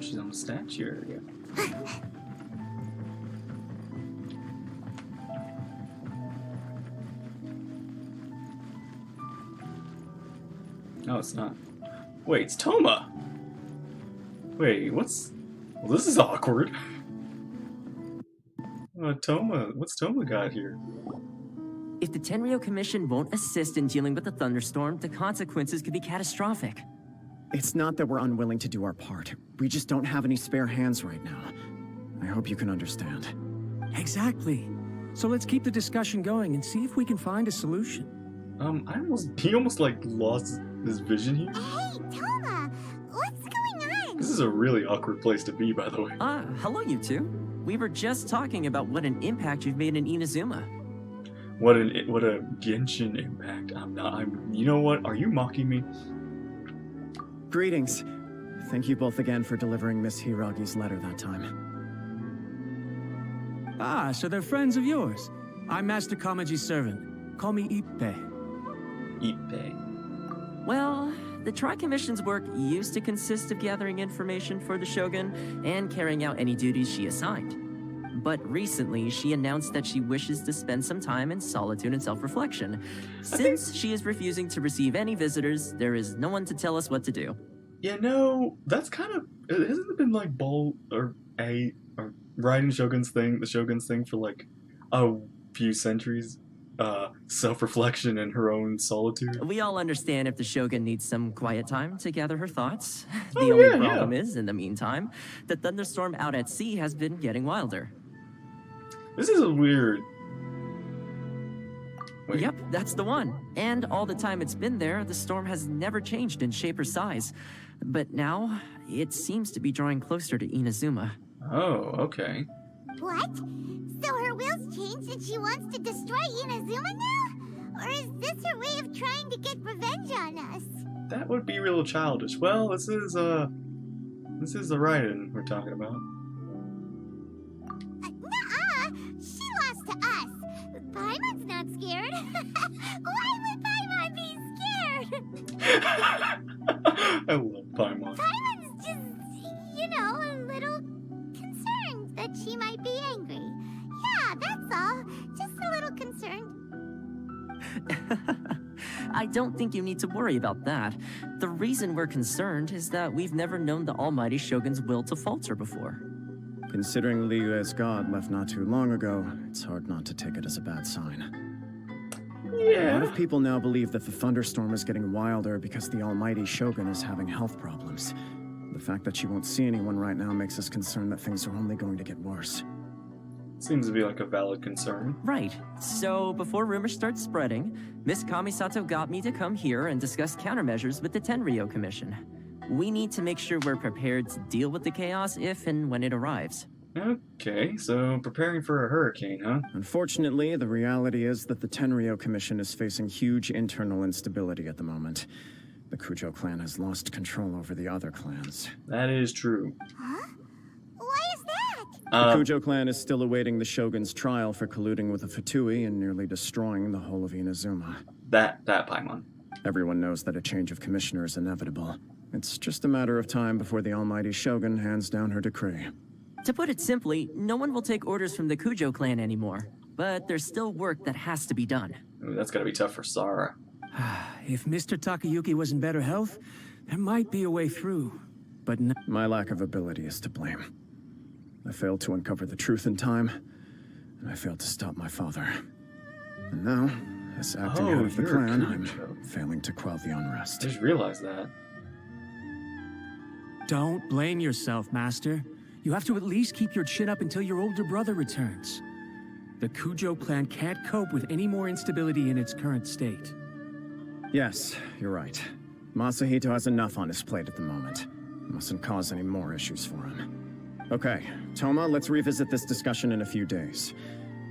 she's on the statue area. No, it's not. Wait, it's Toma! Wait, what's... Well, this is awkward. Toma, what's Toma got here? If the Tenryou Commission won't assist in dealing with the thunderstorm, the consequences could be catastrophic. It's not that we're unwilling to do our part. We just don't have any spare hands right now. I hope you can understand. Exactly. So let's keep the discussion going and see if we can find a solution. He almost like lost his vision here. Hey, Toma! What's going on? This is a really awkward place to be, by the way. Hello you two. We were just talking about what an impact you've made in Inazuma. What a Genshin impact. You know what? Are you mocking me? Greetings. Thank you both again for delivering Miss Hiragi's letter that time. Ah, so they're friends of yours. I'm Master Kamaji's servant. Call me Ippei. Ippei. Well, the Tri-Commission's work used to consist of gathering information for the Shogun and carrying out any duties she assigned. But recently, she announced that she wishes to spend some time in solitude and self-reflection. Since she is refusing to receive any visitors, there is no one to tell us what to do. Yeah, no, that's kind of... Hasn't it been like Raiden Shogun's thing, the Shogun's thing for like a few centuries? Self-reflection and her own solitude. We all understand if the Shogun needs some quiet time to gather her thoughts. The only problem is, in the meantime, the thunderstorm out at sea has been getting wilder. This is a weird... Wait. Yep, that's the one. And all the time it's been there, the storm has never changed in shape or size. But now, it seems to be drawing closer to Inazuma. Oh, okay. What? So her will's changed and she wants to destroy Inazuma now? Or is this her way of trying to get revenge on us? That would be real childish. Well, this is the Raiden we're talking about. Nuh-uh! She lost to us. Paimon's not scared. Why would Paimon be scared? I love Paimon. Paimon's just, a little concerned that she might be angry. Yeah, that's all. Just a little concerned. I don't think you need to worry about that. The reason we're concerned is that we've never known the Almighty Shogun's will to falter before. Considering Liyue's god left not too long ago, it's hard not to take it as a bad sign. A lot of people now believe that the thunderstorm is getting wilder because the Almighty Shogun is having health problems. The fact that she won't see anyone right now makes us concerned that things are only going to get worse. Seems to be like a valid concern. Right. So, before rumors start spreading, Miss Kamisato got me to come here and discuss countermeasures with the Tenryou Commission. We need to make sure we're prepared to deal with the chaos if and when it arrives. Okay, so preparing for a hurricane, huh? Unfortunately, the reality is that the Tenryou Commission is facing huge internal instability at the moment. The Kujo clan has lost control over the other clans. That is true. Huh? Why is that? The Kujo clan is still awaiting the Shogun's trial for colluding with the Fatui and nearly destroying the whole of Inazuma. That Paimon. Everyone knows that a change of commissioner is inevitable. It's just a matter of time before the Almighty Shogun hands down her decree. To put it simply, no one will take orders from the Kujo clan anymore. But there's still work that has to be done. Ooh, that's gotta be tough for Sara. If Mr. Takayuki was in better health, there might be a way through. But no. My lack of ability is to blame. I failed to uncover the truth in time, and I failed to stop my father. And now, as acting head of the clan, I'm failing to quell the unrest. I just realized that. Don't blame yourself, Master. You have to at least keep your chin up until your older brother returns. The Kujo clan can't cope with any more instability in its current state. Yes, you're right. Masahito has enough on his plate at the moment. Mustn't cause any more issues for him. Okay, Toma, let's revisit this discussion in a few days.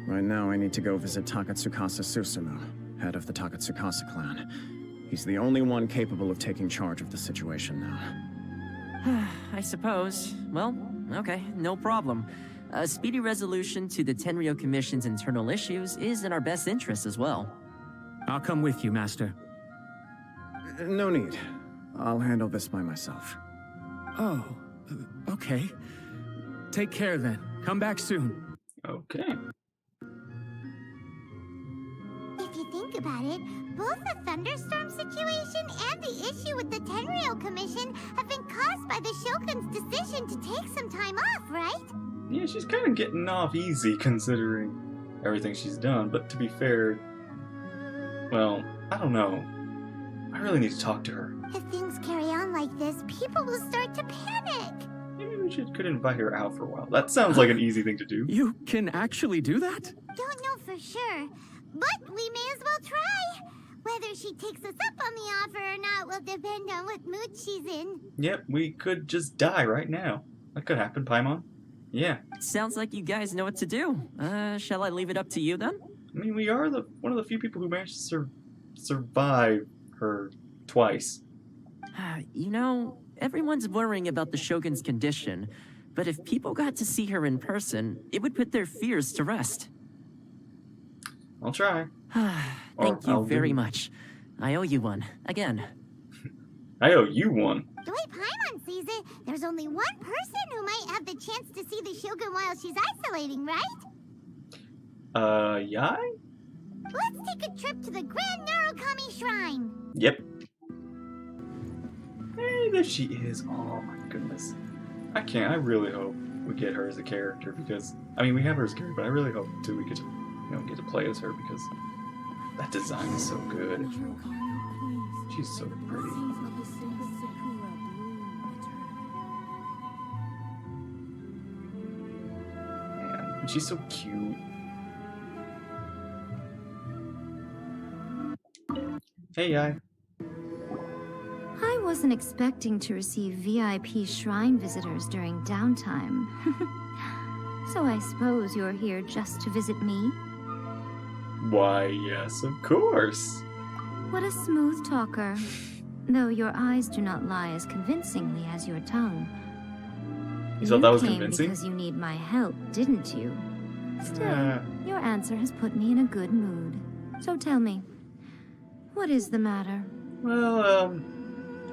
Right now, I need to go visit Takatsukasa Susumu, head of the Takatsukasa clan. He's the only one capable of taking charge of the situation now. I suppose. Well, okay, no problem. A speedy resolution to the Tenryou Commission's internal issues is in our best interest as well. I'll come with you, Master. No need. I'll handle this by myself. Oh, Okay. Take care then. Come back soon. Okay. If you think about it, both the thunderstorm situation and the issue with the Tenryou Commission have been caused by the Shogun's decision to take some time off, right? Yeah, she's kind of getting off easy considering everything she's done, but to be fair, well, I don't know. I really need to talk to her. If things carry on like this, people will start to panic. Maybe we could invite her out for a while. That sounds like an easy thing to do. You can actually do that? Don't know for sure, but we may as well try. Whether she takes us up on the offer or not will depend on what mood she's in. Yep, we could just die right now. That could happen, Paimon. Yeah. Sounds like you guys know what to do. Shall I leave it up to you then? I mean, we are one of the few people who managed to survive her twice. You know, everyone's worrying about the Shogun's condition, but if people got to see her in person, it would put their fears to rest. I'll try. Thank you I'll very do. much. I owe you one. Again. I owe you one. The way Paimon sees it, there's only one person who might have the chance to see the Shogun while she's isolating, right? Yai? Let's take a trip to the Grand Narukami Shrine. Yep. Hey, there she is. Oh my goodness. I really hope we get her as a character because, I mean, we have her as a character, but I really hope too we get to, get to play as her because that design is so good. She's so pretty. Man, and she's so cute. Hey, Yai. I wasn't expecting to receive VIP shrine visitors during downtime. So I suppose you're here just to visit me? Why, yes, of course. What a smooth talker. Though your eyes do not lie as convincingly as your tongue. You thought that was came convincing? because you need my help, didn't you? Still, your answer has put me in a good mood. So tell me, what is the matter? Well,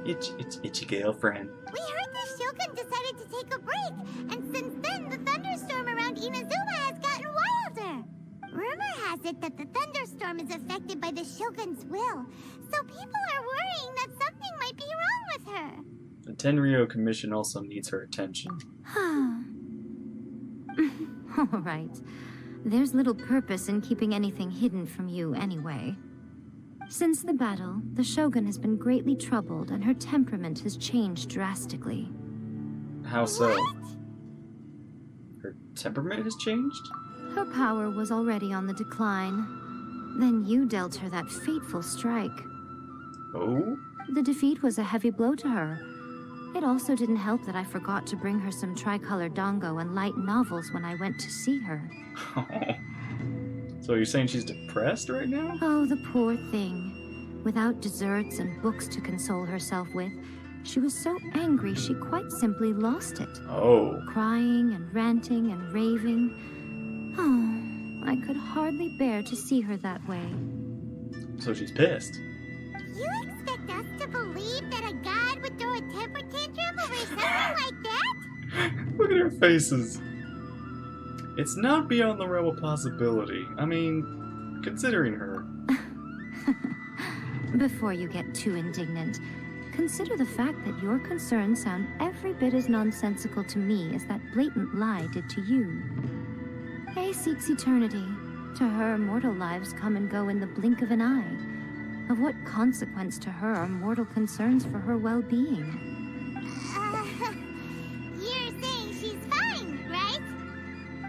itchy girlfriend. We heard the Shogun decided to take a break, and since then the thunderstorm around Inazuma has gotten wilder. Rumor has it that the thunderstorm is affected by the Shogun's will, so people are worrying that something might be wrong with her. The Tenryou Commission also needs her attention. All right. There's little purpose in keeping anything hidden from you anyway. Since the battle, the Shogun has been greatly troubled and her temperament has changed drastically. How so? What? Her temperament has changed? Her power was already on the decline. Then you dealt her that fateful strike. Oh? The defeat was a heavy blow to her. It also didn't help that I forgot to bring her some tricolor dango and light novels when I went to see her. So you're saying she's depressed right now? Oh, the poor thing. Without desserts and books to console herself with, she was so angry she quite simply lost it. Oh. Crying and ranting and raving. Oh, I could hardly bear to see her that way. So she's pissed. You expect us to believe that a god would throw a temper tantrum over something like that? Look at her faces. It's not beyond the realm of possibility. I mean, considering her. Before you get too indignant, consider the fact that your concerns sound every bit as nonsensical to me as that blatant lie did to you. Faye seeks eternity. To her, mortal lives come and go in the blink of an eye. Of what consequence to her are mortal concerns for her well-being? You're saying she's fine, right?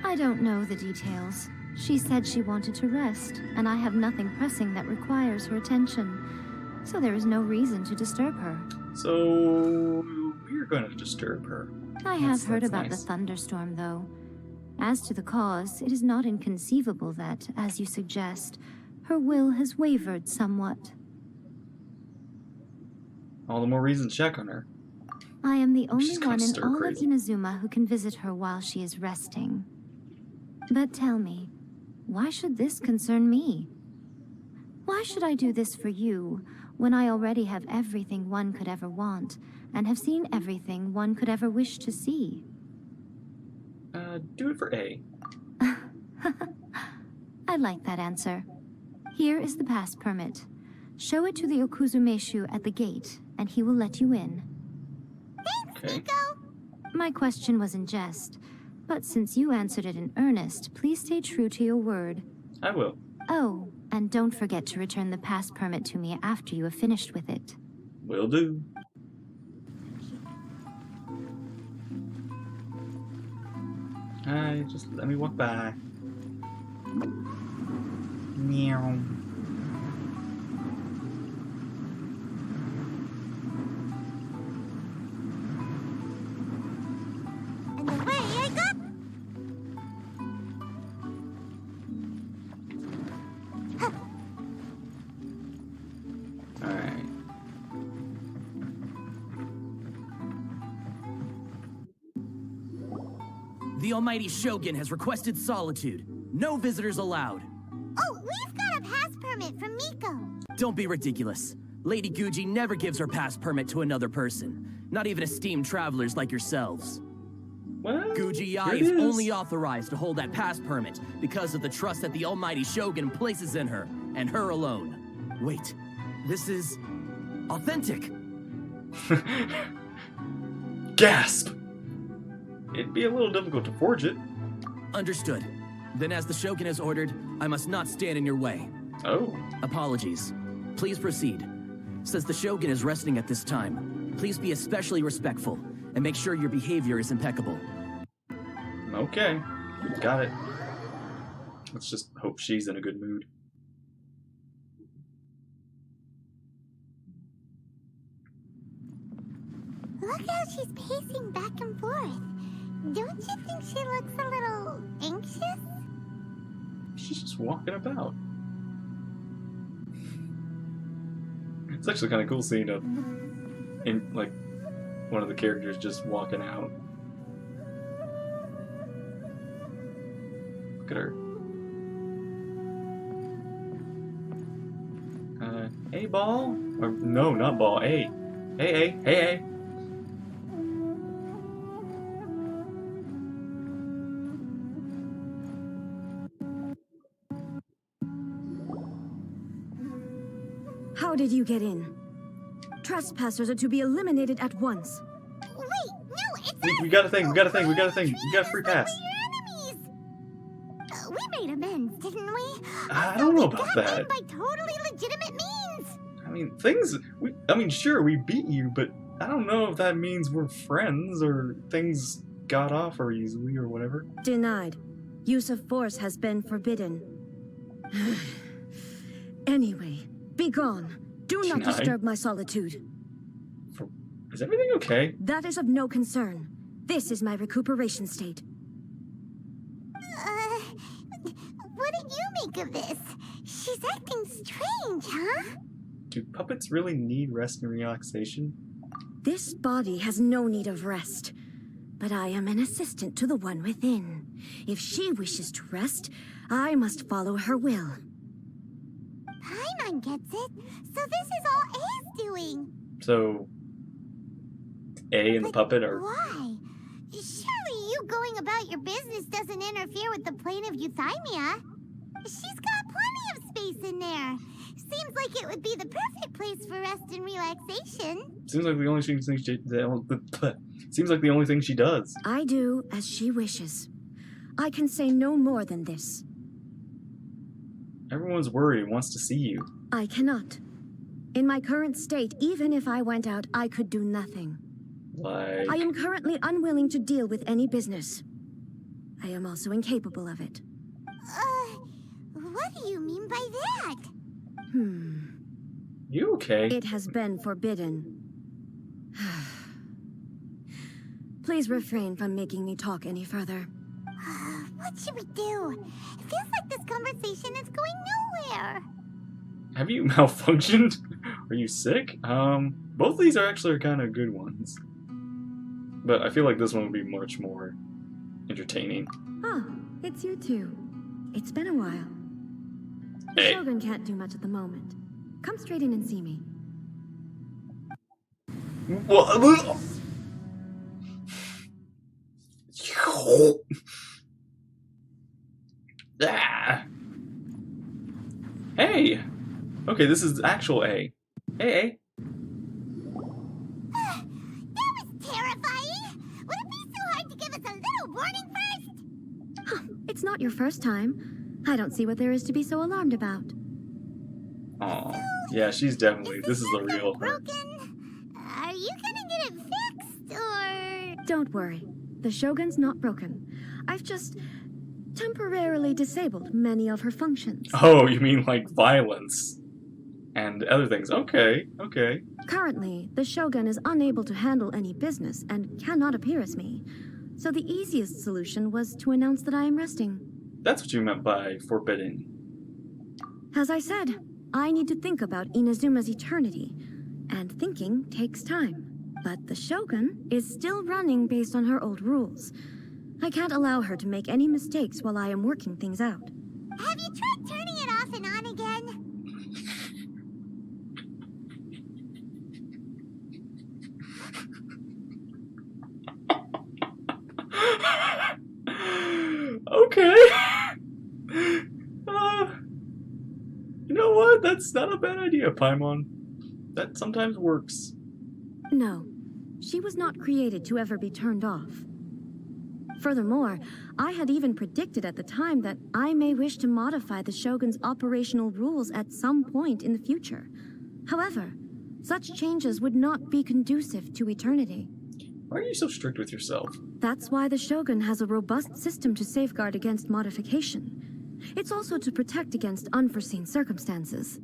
I don't know the details. She said she wanted to rest, and I have nothing pressing that requires her attention. So there is no reason to disturb her. So we're going to disturb her. I have heard That's about nice. the thunderstorm, though. As to the cause, it is not inconceivable that, as you suggest, her will has wavered somewhat. All the more reason to check on her. I am the only She's kinda one in stir all crazy. of Inazuma who can visit her while she is resting. But tell me, why should this concern me? Why should I do this for you, when I already have everything one could ever want, and have seen everything one could ever wish to see. Do it for A. I like that answer. Here is the pass permit. Show it to the Okuzumeshu at the gate, and he will let you in. Okay. Nico! My question was in jest, but since you answered it in earnest, please stay true to your word. I will. Oh, and don't forget to return the pass permit to me after you have finished with it. Will do. Just let me walk by. Meow. And away I go! Alright. The Almighty Shogun has requested solitude. No visitors allowed. Oh, we've got a pass permit from Miko. Don't be ridiculous. Lady Guji never gives her pass permit to another person. Not even esteemed travelers like yourselves. Well, Guji here Ai it is only authorized to hold that pass permit because of the trust that the Almighty Shogun places in her, and her alone. Wait, this is authentic. Gasp! It'd be a little difficult to forge it. Understood. Then as the Shogun has ordered, I must not stand in your way. Oh. Apologies. Please proceed. Since the Shogun is resting at this time, please be especially respectful and make sure your behavior is impeccable. Okay. Got it. Let's just hope she's in a good mood. Look how she's pacing back and forth. Don't you think she looks a little anxious? She's just walking about. It's actually kind of cool seeing like one of the characters just walking out. Look at her. A ball? Or no, not ball. A. Hey. How did you get in? Trespassers are to be eliminated at once. Wait, no, it's We got a thing. We got a free pass. We're enemies. We made amends, didn't we? I don't know about Got that. in by totally legitimate means. I mean, sure, we beat you, but I don't know if that means we're friends or things got off or easily or whatever. Denied. Use of force has been forbidden. Anyway, be gone. Do not Denied? disturb my solitude. Is everything okay? That is of no concern. This is my recuperation state. What do you make of this? She's acting strange, huh? Do puppets really need rest and relaxation? This body has no need of rest. But I am an assistant to the one within. If she wishes to rest, I must follow her will. Paimon gets it. So this is all A's doing. So, A and the puppet are... Why? Surely you going about your business doesn't interfere with the plane of Euthymia. She's got plenty of space in there. Seems like it would be the perfect place for rest and relaxation. Seems like the only thing seems like the only thing she does. I do as she wishes. I can say no more than this. Everyone's worried and wants to see you. I cannot. In my current state, even if I went out, I could do nothing. Like... I am currently unwilling to deal with any business. I am also incapable of it. What do you mean by that? You okay? It has been forbidden. Please refrain from making me talk any further. What should we do? It feels like this conversation is going nowhere. Have you malfunctioned? Are you sick? Both of these are actually kind of good ones. But I feel like this one would be much more entertaining. Oh, it's you two. It's been a while. The Hey. Shogun can't do much at the moment. Come straight in and see me. What? Ah. Hey! Okay, this is actual A. Hey, A. That was terrifying! Would it be so hard to give us a little warning first? Huh, it's not your first time. I don't see what there is to be so alarmed about. Aw. Yeah, she's definitely. This is the network real her. broken? Are you gonna get it fixed, or...? Don't worry. The Shogun's not broken. I've just temporarily disabled many of her functions. Oh, you mean like violence and other things? Okay, okay. Currently, the Shogun is unable to handle any business and cannot appear as me. So the easiest solution was to announce that I am resting. That's what you meant by forbidden. As I said, I need to think about Inazuma's eternity, and thinking takes time. But the Shogun is still running based on her old rules. I can't allow her to make any mistakes while I am working things out. Have you tried turning it off and on again? Okay. You know what? That's not a bad idea, Paimon. That sometimes works. No, she was not created to ever be turned off. Furthermore, I had even predicted at the time that I may wish to modify the Shogun's operational rules at some point in the future. However, such changes would not be conducive to eternity. Why are you so strict with yourself? That's why the Shogun has a robust system to safeguard against modification. It's also to protect against unforeseen circumstances.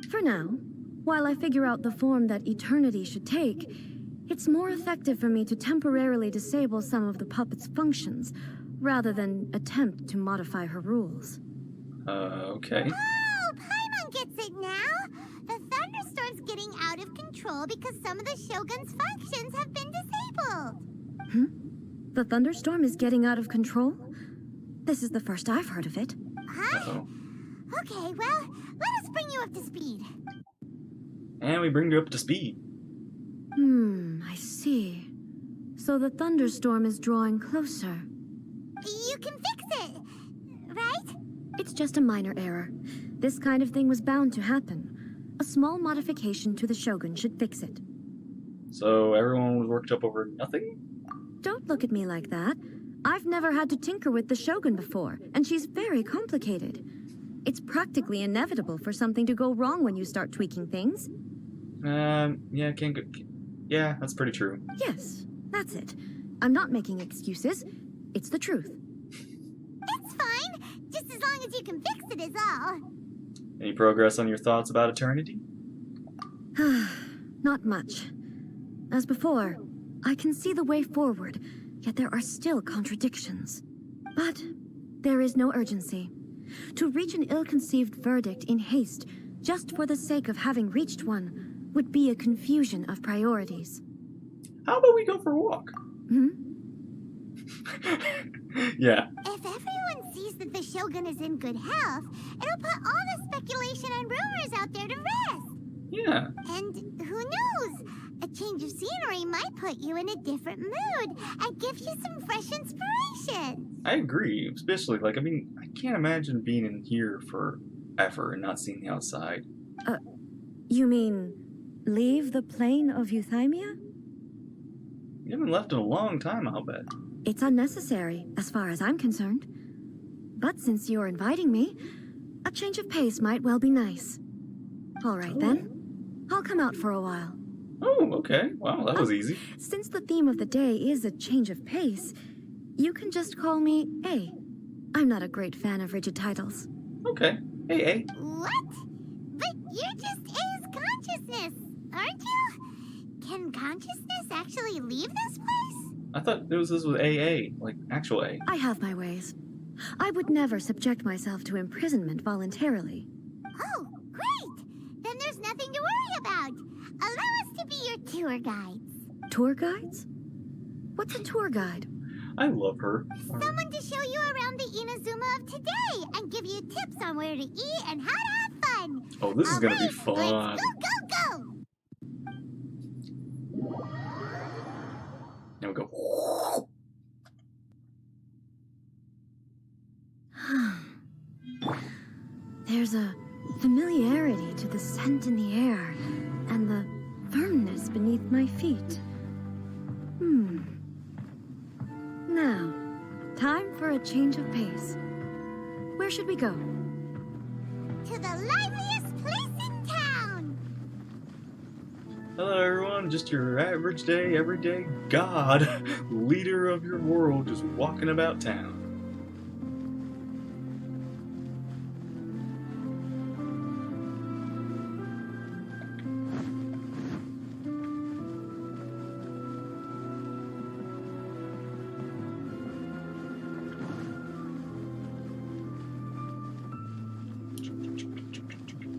For now, while I figure out the form that eternity should take, it's more effective for me to temporarily disable some of the puppet's functions, rather than attempt to modify her rules. Okay. Oh, Paimon gets it now! The thunderstorm's getting out of control because some of the Shogun's functions have been disabled. The thunderstorm is getting out of control? This is the first I've heard of it. Huh? Uh-oh. Okay, well, let us bring you up to speed. And we bring you up to speed. I see. So the thunderstorm is drawing closer. You can fix it, right? It's just a minor error. This kind of thing was bound to happen. A small modification to the Shogun should fix it. So everyone was worked up over nothing? Don't look at me like that. I've never had to tinker with the Shogun before, and she's very complicated. It's practically inevitable for something to go wrong when you start tweaking things. Yeah, can't go. Yeah, that's pretty true. Yes, that's it. I'm not making excuses. It's the truth. It's fine, just as long as you can fix it is all. Any progress on your thoughts about eternity? Not much. As before, I can see the way forward, yet there are still contradictions. But there is no urgency. To reach an ill-conceived verdict in haste, just for the sake of having reached one, would be a confusion of priorities. How about we go for a walk? Yeah. If everyone sees that the Shogun is in good health, it'll put all the speculation and rumors out there to rest. Yeah. And who knows? A change of scenery might put you in a different mood and give you some fresh inspiration. I agree. Especially, like, I mean, I can't imagine being in here forever and not seeing the outside. You mean, leave the plane of Euthymia? You haven't left in a long time, I'll bet. It's unnecessary, as far as I'm concerned. But since you're inviting me, a change of pace might well be nice. All right, then. I'll come out for a while. Oh, okay. Wow, that was easy. Since the theme of the day is a change of pace, you can just call me A. I'm not a great fan of rigid titles. Okay. Hey, hey. What? But you're just A's consciousness, aren't you? Can consciousness actually leave this place? I thought this was AA, like actual A. I have my ways. I would never subject myself to imprisonment voluntarily. Oh, great! Then there's nothing to worry about. Allow us to be your tour guides. Tour guides? What's a tour guide? I love her. Someone to show you around the Inazuma of today and give you tips on where to eat and how to have fun. Oh, this is gonna be Alright, fun. Let's go, go, go! And we go. There's a familiarity to the scent in the air and the firmness beneath my feet. Now, time for a change of pace. Where should we go? To the liveliest place in town! Hello everyone, just your average day, everyday god, leader of your world, just walking about town.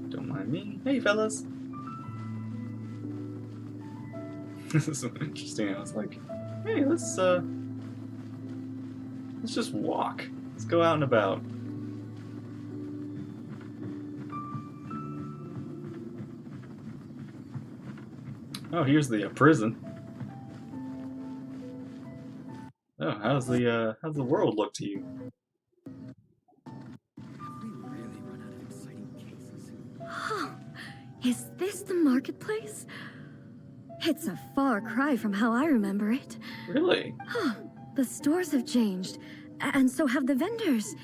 Don't mind me. Hey fellas. This is interesting. I was like, hey, let's just walk. Let's go out and about. Oh, here's the prison. Oh, how's the world look to you? Is this the marketplace? It's a far cry from how I remember it. Really? The stores have changed, and so have the vendors.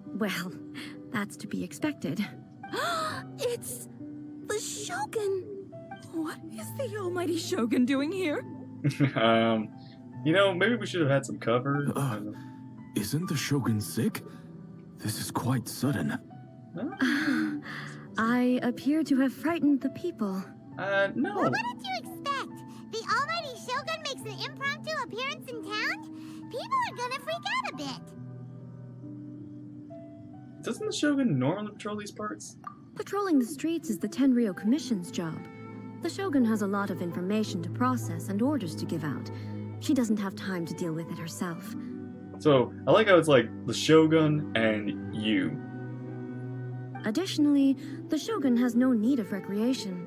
Well, that's to be expected. It's the Shogun! What is the almighty Shogun doing here? You know, maybe we should have had some cover. Isn't the Shogun sick? This is quite sudden. I appear to have frightened the people. No. What did you expect? The almighty Shogun makes an impromptu appearance in town? People are gonna freak out a bit. Doesn't the Shogun normally patrol these parts? Patrolling the streets is the Tenryou Commission's job. The Shogun has a lot of information to process and orders to give out. She doesn't have time to deal with it herself. So, I like how it's like the Shogun and you. Additionally, the Shogun has no need of recreation.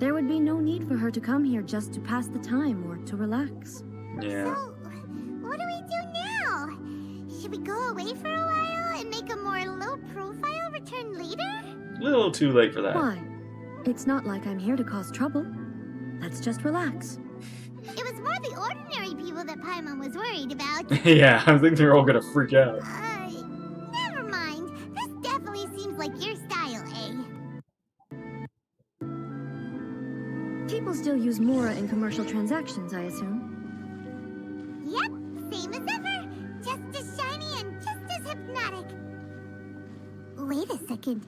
There would be no need for her to come here just to pass the time or to relax. Yeah. So, what do we do now? Should we go away for a while and make a more low-profile return later? A little too late for that. Why? It's not like I'm here to cause trouble. Let's just relax. It was more the ordinary people that Paimon was worried about. Yeah, I think they're all gonna freak out. Never mind. This definitely seems like your style, eh? People still use Mora in commercial transactions, I assume. Yep, same as ever. Just as shiny and just as hypnotic. Wait a second.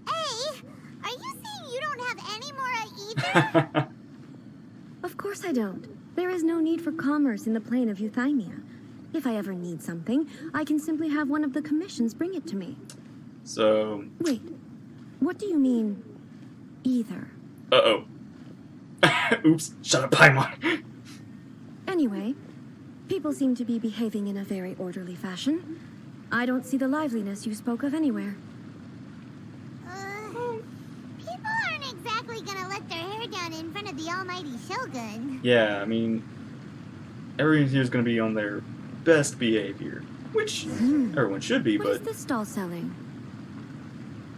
Hey, are you saying you don't have any Mora either? Of course I don't. There is no need for commerce in the plane of Euthymia. If I ever need something, I can simply have one of the commissions bring it to me. So... Wait, what do you mean, either? Uh-oh. Oops, shut up, Paimon. Anyway, people seem to be behaving in a very orderly fashion. I don't see the liveliness you spoke of anywhere. People aren't exactly gonna let their hair down in front of the almighty Shogun. Yeah, I mean, everyone here's gonna be on their best behavior. Which everyone should be, What is but... this stall selling?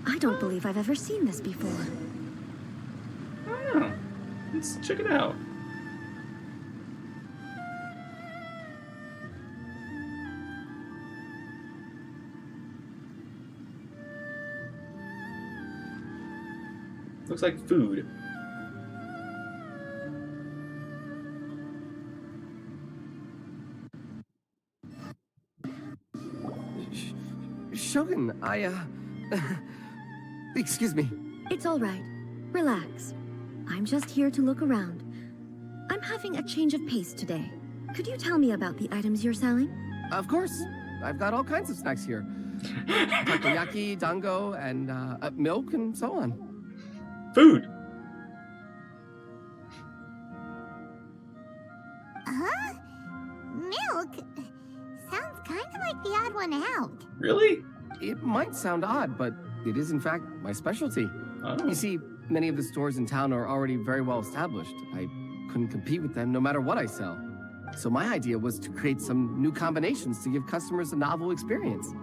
I don't believe I've ever seen this before. Oh, let's check it out. Looks like food. Shogun, excuse me. It's all right. Relax. I'm just here to look around. I'm having a change of pace today. Could you tell me about the items you're selling? Of course. I've got all kinds of snacks here. Takoyaki, dango, and milk, and so on. Food! Huh? Milk? Sounds kind of like the odd one out. Really? It might sound odd, but it is in fact my specialty. Oh. You see, many of the stores in town are already very well established. I couldn't compete with them no matter what I sell. So my idea was to create some new combinations to give customers a novel experience.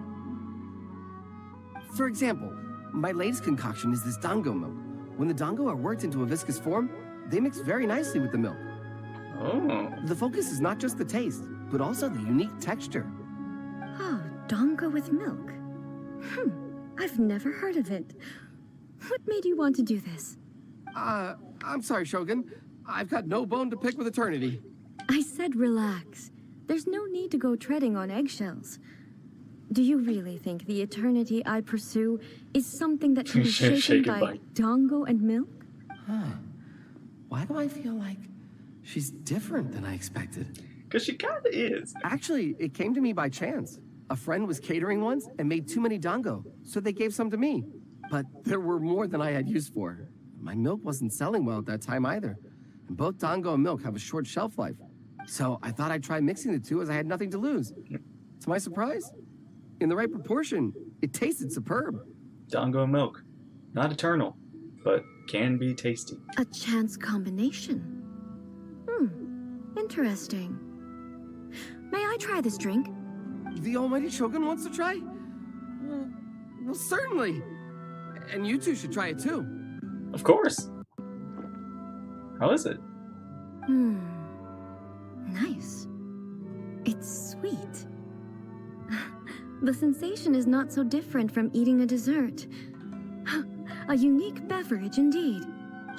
For example, my latest concoction is this dango milk. When the dango are worked into a viscous form, they mix very nicely with the milk. Oh. The focus is not just the taste, but also the unique texture. Oh, dango with milk. I've never heard of it. What made you want to do this? I'm sorry, Shogun. I've got no bone to pick with eternity. I said relax. There's no need to go treading on eggshells. Do you really think the eternity I pursue is something that can be shaken by dango and milk? Why do I feel like she's different than I expected? Because she kind of is. Actually, it came to me by chance. A friend was catering once and made too many dango, so they gave some to me. But there were more than I had use for. My milk wasn't selling well at that time either. And both dango and milk have a short shelf life. So I thought I'd try mixing the two as I had nothing to lose. To my surprise, in the right proportion, it tasted superb. Dango and milk. Not eternal, but can be tasty. A chance combination. Interesting. May I try this drink? The almighty Shogun wants to try? Well, certainly. And you two should try it too. Of course. How is it? Nice. It's sweet. The sensation is not so different from eating a dessert. A unique beverage indeed.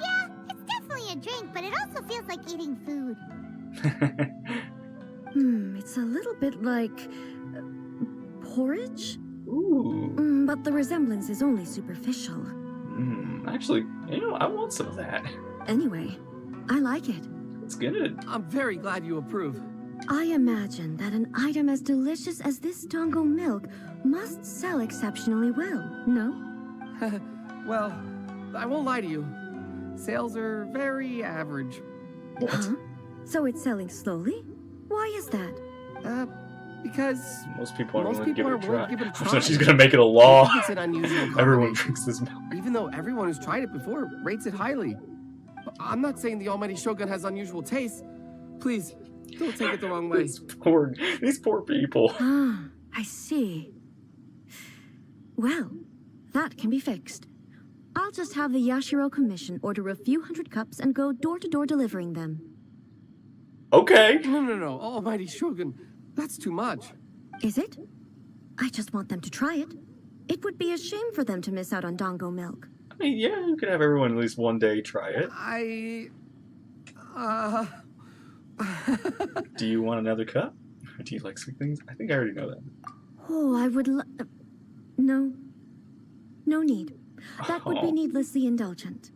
Yeah, it's definitely a drink, but it also feels like eating food. It's a little bit like porridge? Ooh. But the resemblance is only superficial. Actually, I want some of that. Anyway, I like it. It's good. I'm very glad you approve. I imagine that an item as delicious as this dango milk must sell exceptionally well, no? Well, I won't lie to you. Sales are very average. What? Huh? So it's selling slowly? Why is that? Because Most people aren't most willing to people give it a aren't try. willing to give it a So try. she's gonna make it a law. It's an unusual Everyone combination. drinks this milk. Even though everyone who's tried it before rates it highly. I'm not saying the almighty Shogun has unusual tastes. Please, don't take it the wrong way. These poor people. I see. Well, that can be fixed. I'll just have the Yashiro Commission order a few hundred cups and go door-to-door delivering them. Okay. No, almighty Shogun. That's too much. Is it? I just want them to try it. It would be a shame for them to miss out on dango milk. I mean, yeah, you could have everyone at least one day try it. Do you want another cup? Do you like sweet things? I think I already know that. Oh, I would No. No need. That would be needlessly indulgent.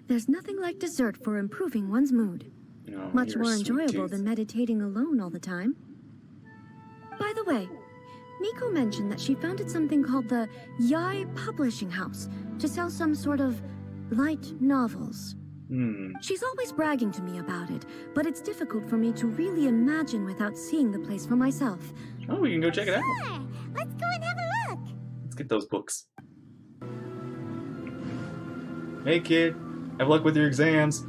There's nothing like dessert for improving one's mood. No, Much you're a more sweet enjoyable tooth. than meditating alone all the time. By the way, Miko mentioned that she founded something called the Yai Publishing House to sell some sort of light novels. She's always bragging to me about it, but it's difficult for me to really imagine without seeing the place for myself. Oh, we can go check it out. Sure, let's go and have a look. Let's get those books. Hey, kid. Have luck with your exams.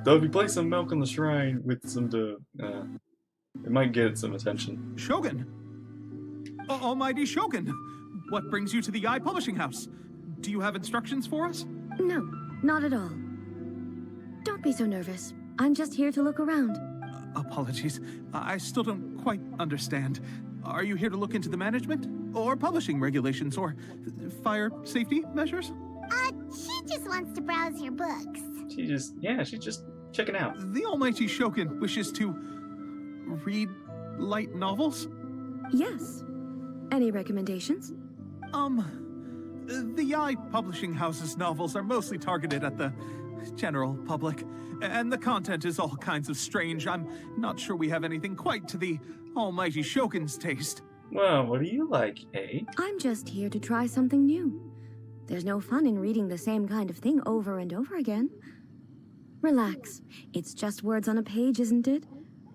Though if you place some milk on the shrine with some it might get some attention. Shogun! Almighty Shogun! What brings you to the Eye Publishing House? Do you have instructions for us? No, not at all. Don't be so nervous. I'm just here to look around. Apologies. I still don't quite understand. Are you here to look into the management? Or publishing regulations? Or fire safety measures? She just wants to browse your books. She's just checking out. The Almighty Shogun wishes to read light novels? Yes. Any recommendations? The Eye Publishing House's novels are mostly targeted at the general public, and the content is all kinds of strange. I'm not sure we have anything quite to the Almighty Shogun's taste. Well, what do you like, eh? I'm just here to try something new. There's no fun in reading the same kind of thing over and over again. Relax. It's just words on a page, isn't it?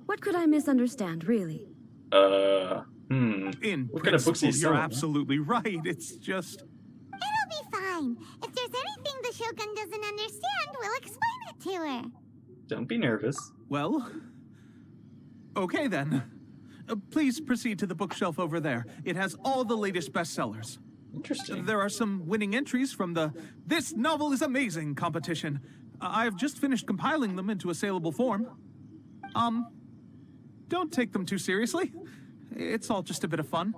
What could I misunderstand, really? In What kind of books are you principle, you're selling? absolutely right. It's just... It'll be fine. If there's anything the Shogun doesn't understand, we'll explain it to her. Don't be nervous. Well... Okay then. Please proceed to the bookshelf over there. It has all the latest bestsellers. Interesting. There are some winning entries from the This Novel is Amazing competition. I've just finished compiling them into a saleable form. Don't take them too seriously. It's all just a bit of fun.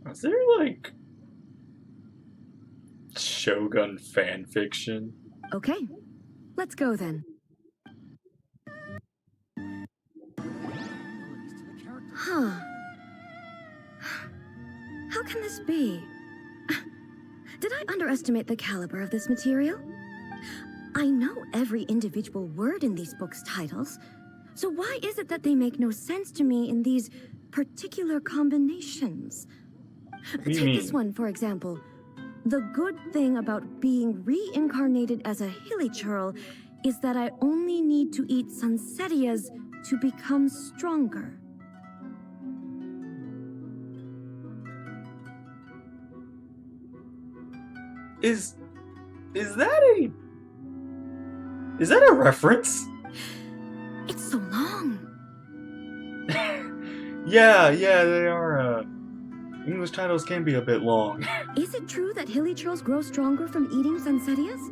Is there, like, Shogun fan fiction? Okay, let's go then. Huh. How can this be? Did I underestimate the caliber of this material? I know every individual word in these books' titles, so why is it that they make no sense to me in these particular combinations? Take this one, for example. The good thing about being reincarnated as a hilly churl is that I only need to eat Sunsetias to become stronger. Is that a reference? It's so long. Yeah, they are, English titles can be a bit long. Is it true that hilly churls grow stronger from eating Sunsetias?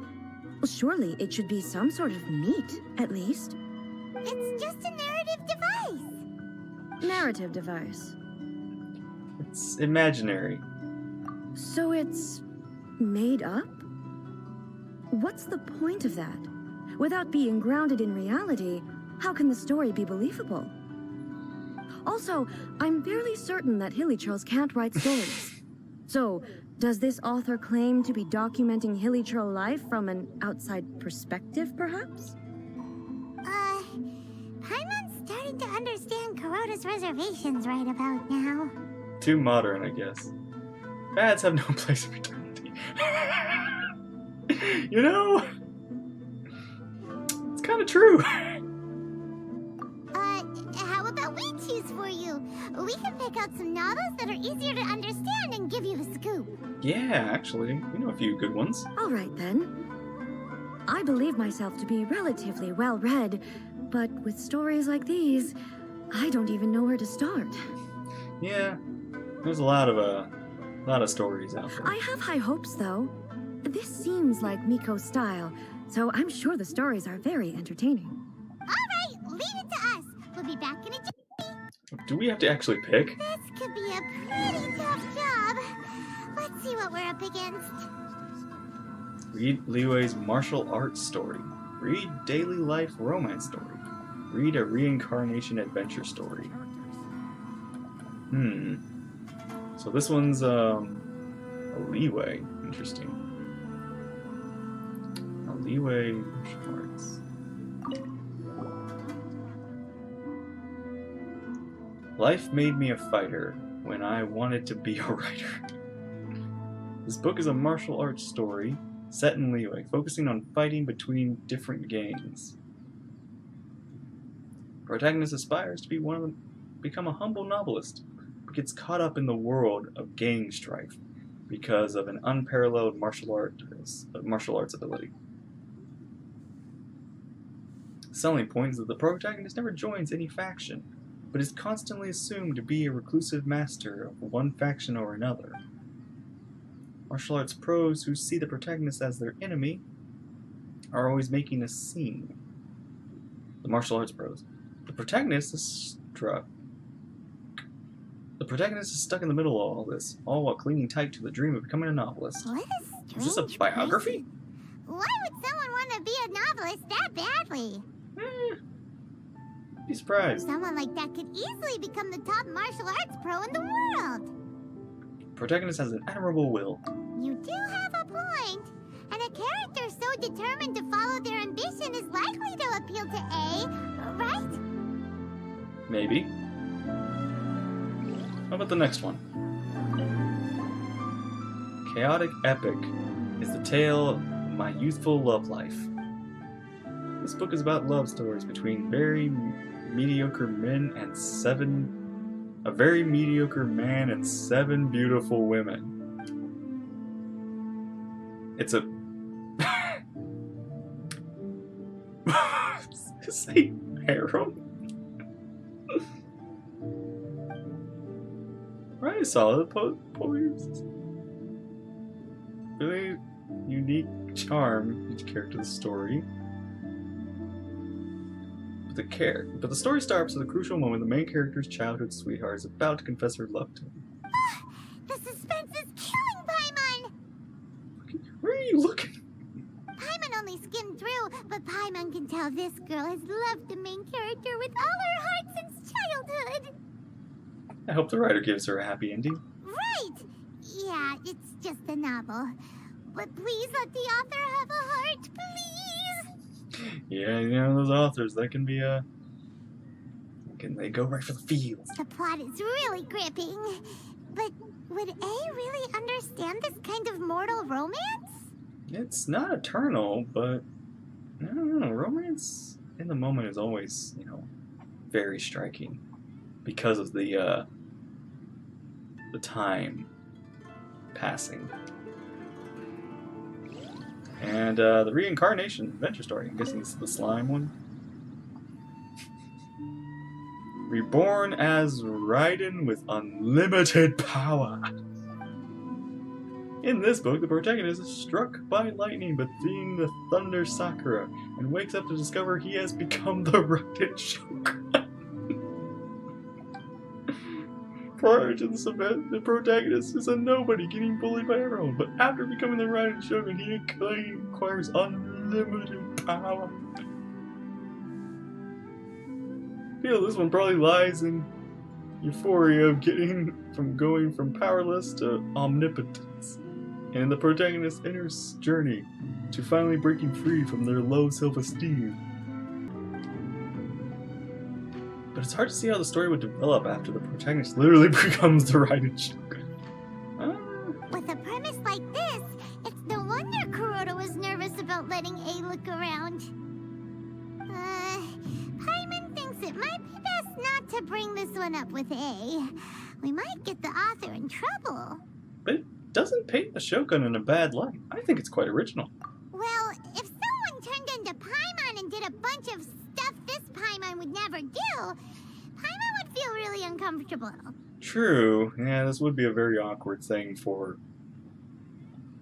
Well, surely it should be some sort of meat, at least. It's just a narrative device. Narrative device. It's imaginary. So it's made up? What's the point of that? Without being grounded in reality, how can the story be believable? Also, I'm fairly certain that hilly churls can't write stories. So, does this author claim to be documenting hilly churl life from an outside perspective, perhaps? Paimon's starting to understand Kuroda's reservations right about now. Too modern, I guess. Fads have no place in eternity. You know? It's kind of true. How about we choose for you? We can pick out some novels that are easier to understand and give you the scoop. Yeah, actually. We know a few good ones. All right, then. I believe myself to be relatively well-read, but with stories like these, I don't even know where to start. Yeah, there's a lot of stories out there. I have high hopes, though. This seems like Miko's style, so I'm sure the stories are very entertaining. All right, leave it to us. We'll be back in a jiffy. Do we have to actually pick? This could be a pretty tough job. Let's see what we're up against. Read Liwei's martial arts story. Read daily life romance story. Read a reincarnation adventure story. So this one's a Liwei. Interesting. A Liwei martial arts. Life made me a fighter when I wanted to be a writer. This book is a martial arts story set in Liwei, focusing on fighting between different gangs. Protagonist aspires to become a humble novelist, but gets caught up in the world of gang strife because of an unparalleled martial arts ability. The selling point is that the protagonist never joins any faction, but is constantly assumed to be a reclusive master of one faction or another. Martial arts pros who see the protagonist as their enemy are always making a scene. The martial arts pros. The protagonist is stuck in the middle of all this, all while clinging tight to the dream of becoming a novelist. What a strange Is this a biography? person. Why would someone want to be a novelist that badly? Be surprised. Someone like that could easily become the top martial arts pro in the world. Protagonist has an admirable will. You do have a point. And a character so determined to follow their ambition is likely to appeal to A, right? Maybe. How about the next one? Chaotic Epic is the tale of my youthful love life. This book is about love stories between very mediocre men and 7 A very mediocre man and 7 beautiful women. It's a... Is it a harem? Right, solid poems. Really unique charm, each character of the story. But the story starts at a crucial moment. The main character's childhood sweetheart is about to confess her love to him. The suspense is killing Paimon! Where are you looking? Paimon only skimmed through, but Paimon can tell this girl has loved the main character with all her heart since childhood. I hope the writer gives her a happy ending. Right! Yeah, it's just a novel. But please let the author have a heart, please! Yeah, you know, those authors, they can be, they go right for the feels. The plot is really gripping. But would A really understand this kind of mortal romance? It's not eternal, but I don't know, romance in the moment is always, you know, very striking. Because of the time passing. And the reincarnation adventure story. I'm guessing this is the slime one. Reborn as Raiden with unlimited power. In this book, the protagonist is struck by lightning but seeing the thunder Sakura and wakes up to discover he has become the Raiden Shogun. Prior to this event, the protagonist is a nobody getting bullied by everyone, but after becoming the Raiden Shogun, he acquires unlimited power. I feel this one probably lies in euphoria of going from powerless to omnipotence, and the protagonist's inner journey to finally breaking free from their low self-esteem. But it's hard to see how the story would develop after the protagonist literally becomes the Raiden Shogun. With a premise like this, it's no wonder Kuroda was nervous about letting A look around. Paimon thinks it might be best not to bring this one up with A. We might get the author in trouble. But it doesn't paint the Shogun in a bad light. I think it's quite original. Well, if someone turned into Paimon and did a bunch of stuff this Paimon would never do, Paimon would feel really uncomfortable. True. Yeah, this would be a very awkward thing for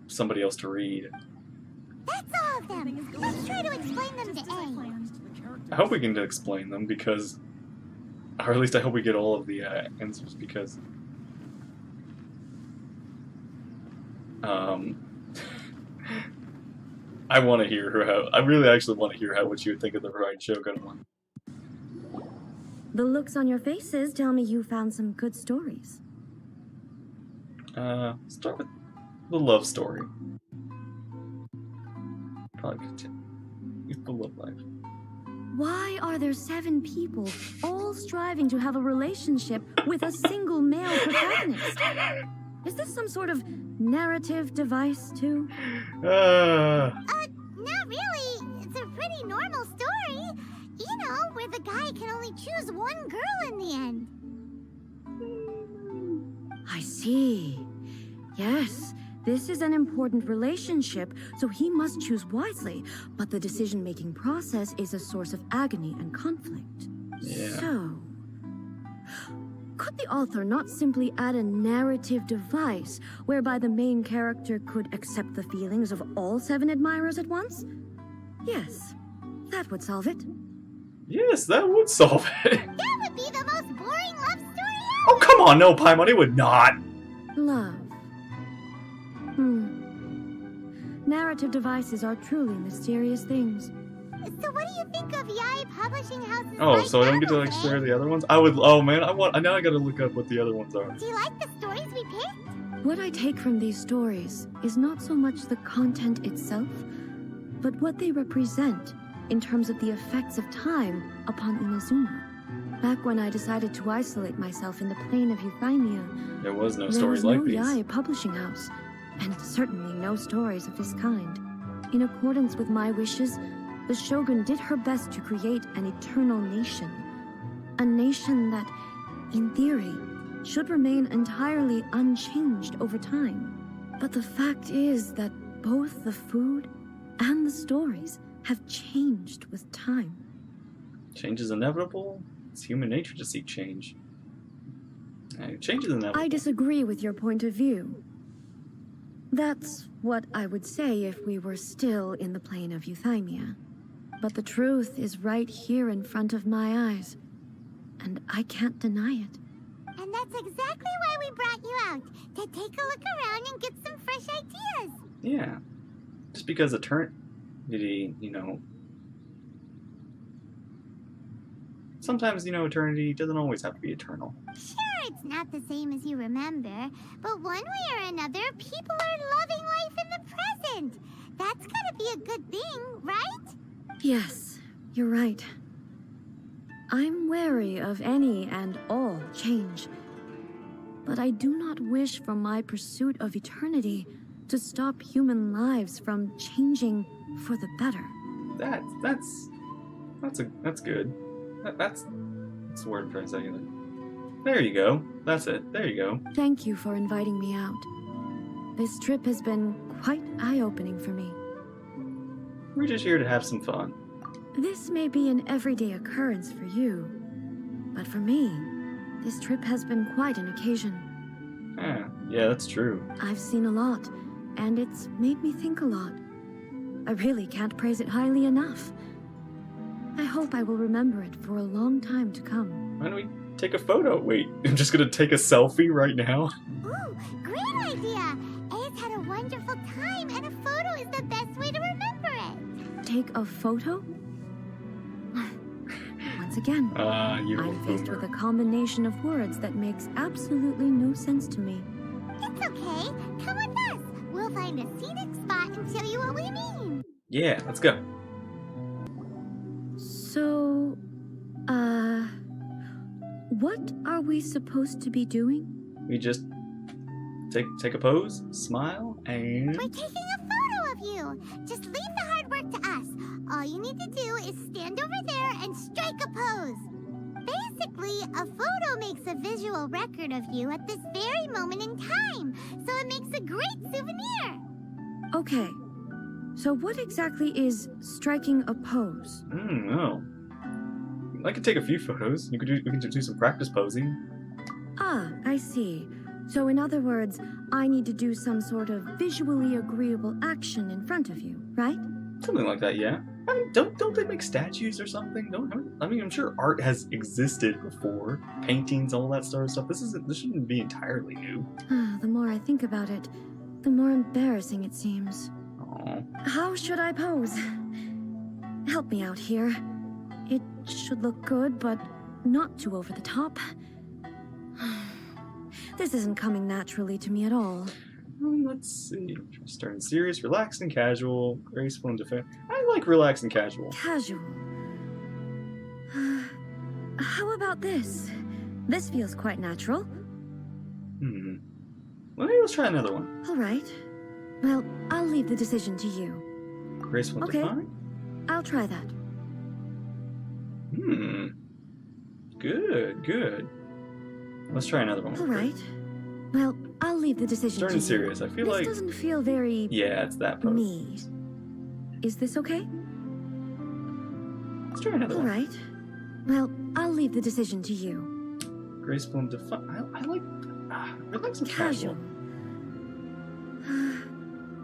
somebody else to read. That's all of them. Let's try to explain them to A. I hope we can explain them because, or at least I hope we get all of the answers because, I want to hear I really actually want to hear what you would think of the Raiden Shogun one. The looks on your faces tell me you found some good stories. Start with the love story. Probably continue. The love life. Why are there 7 people all striving to have a relationship with a single male protagonist? Is this some sort of narrative device, too? Not really. It's a pretty normal story. You know, where the guy can only choose one girl in the end. I see. Yes, this is an important relationship, so he must choose wisely, but the decision-making process is a source of agony and conflict. Yeah. So, could the author not simply add a narrative device whereby the main character could accept the feelings of all 7 admirers at once? Yes, that would solve it. Yes, that would solve it. That would be the most boring love story ever. Oh, come on, no, Paimon, it would not. Love. Narrative devices are truly mysterious things. So what do you think of Yae Publishing House's Oh, so I don't get to like share the other ones? I would. Oh man, now I gotta look up what the other ones are. Do you like the stories we picked? What I take from these stories is not so much the content itself, but what they represent in terms of the effects of time upon Inazuma. Back when I decided to isolate myself in the plane of Euphemia, There was no there stories was like no these. Yae Publishing House, and certainly no stories of this kind. In accordance with my wishes, the Shogun did her best to create an eternal nation. A nation that, in theory, should remain entirely unchanged over time. But the fact is that both the food and the stories have changed with time. Change is inevitable. It's human nature to seek change. Change is inevitable. I disagree with your point of view. That's what I would say if we were still in the plane of euthymia. But the truth is right here in front of my eyes, and I can't deny it. And that's exactly why we brought you out, to take a look around and get some fresh ideas. Yeah. Just because eternity, sometimes, eternity doesn't always have to be eternal. Sure, it's not the same as you remember, but one way or another, people are loving life in the present. That's gotta be a good thing, right? Yes, you're right. I'm wary of any and all change. But I do not wish for my pursuit of eternity to stop human lives from changing for the better. That's good. That's the word for a second. There you go. That's it. There you go. Thank you for inviting me out. This trip has been quite eye-opening for me. We're just here to have some fun. This may be an everyday occurrence for you, but for me, this trip has been quite an occasion. Yeah, that's true. I've seen a lot, and it's made me think a lot. I really can't praise it highly enough. I hope I will remember it for a long time to come. Why don't we take a photo? Wait, I'm just gonna take a selfie right now? Ooh, great idea! A's had a wonderful time, and a photo is the best way to remember it. Take a photo? Once again, I'm faced with a combination of words that makes absolutely no sense to me. It's okay. Come with us. We'll find a scenic spot and show you what we mean. Yeah, let's go. So, what are we supposed to be doing? We just take a pose, smile, and... We're taking a photo of you. Just leave the hard work to us. All you need to do is stand over there and strike a pose. Basically, a photo makes a visual record of you at this very moment in time, so it makes a great souvenir. Okay, so what exactly is striking a pose? No. I could take a few photos. We can do some practice posing. Ah, I see. So in other words, I need to do some sort of visually agreeable action in front of you, right? Something like that, yeah. I mean, don't they make statues or something? I'm sure art has existed before. Paintings, all that sort of stuff. This shouldn't be entirely new. The more I think about it, the more embarrassing it seems. Aww. How should I pose? Help me out here. It should look good, but not too over the top. This isn't coming naturally to me at all. Let's see. Starting serious, relaxed and casual, graceful and defensive. I like relaxed and casual. Casual. How about this? This feels quite natural. Well, maybe let's try another one. All right. Well, I'll leave the decision to you. Graceful and Okay. defined? I'll try that. Good. Let's try another one. All right. Well, I'll leave the decision Starting to you. serious. I feel this like... doesn't feel very... Yeah, it's that pose. me. Is this okay? Let's try another All one. right. Well, I'll leave the decision to you. Graceful and defined. I like... relaxed and casual.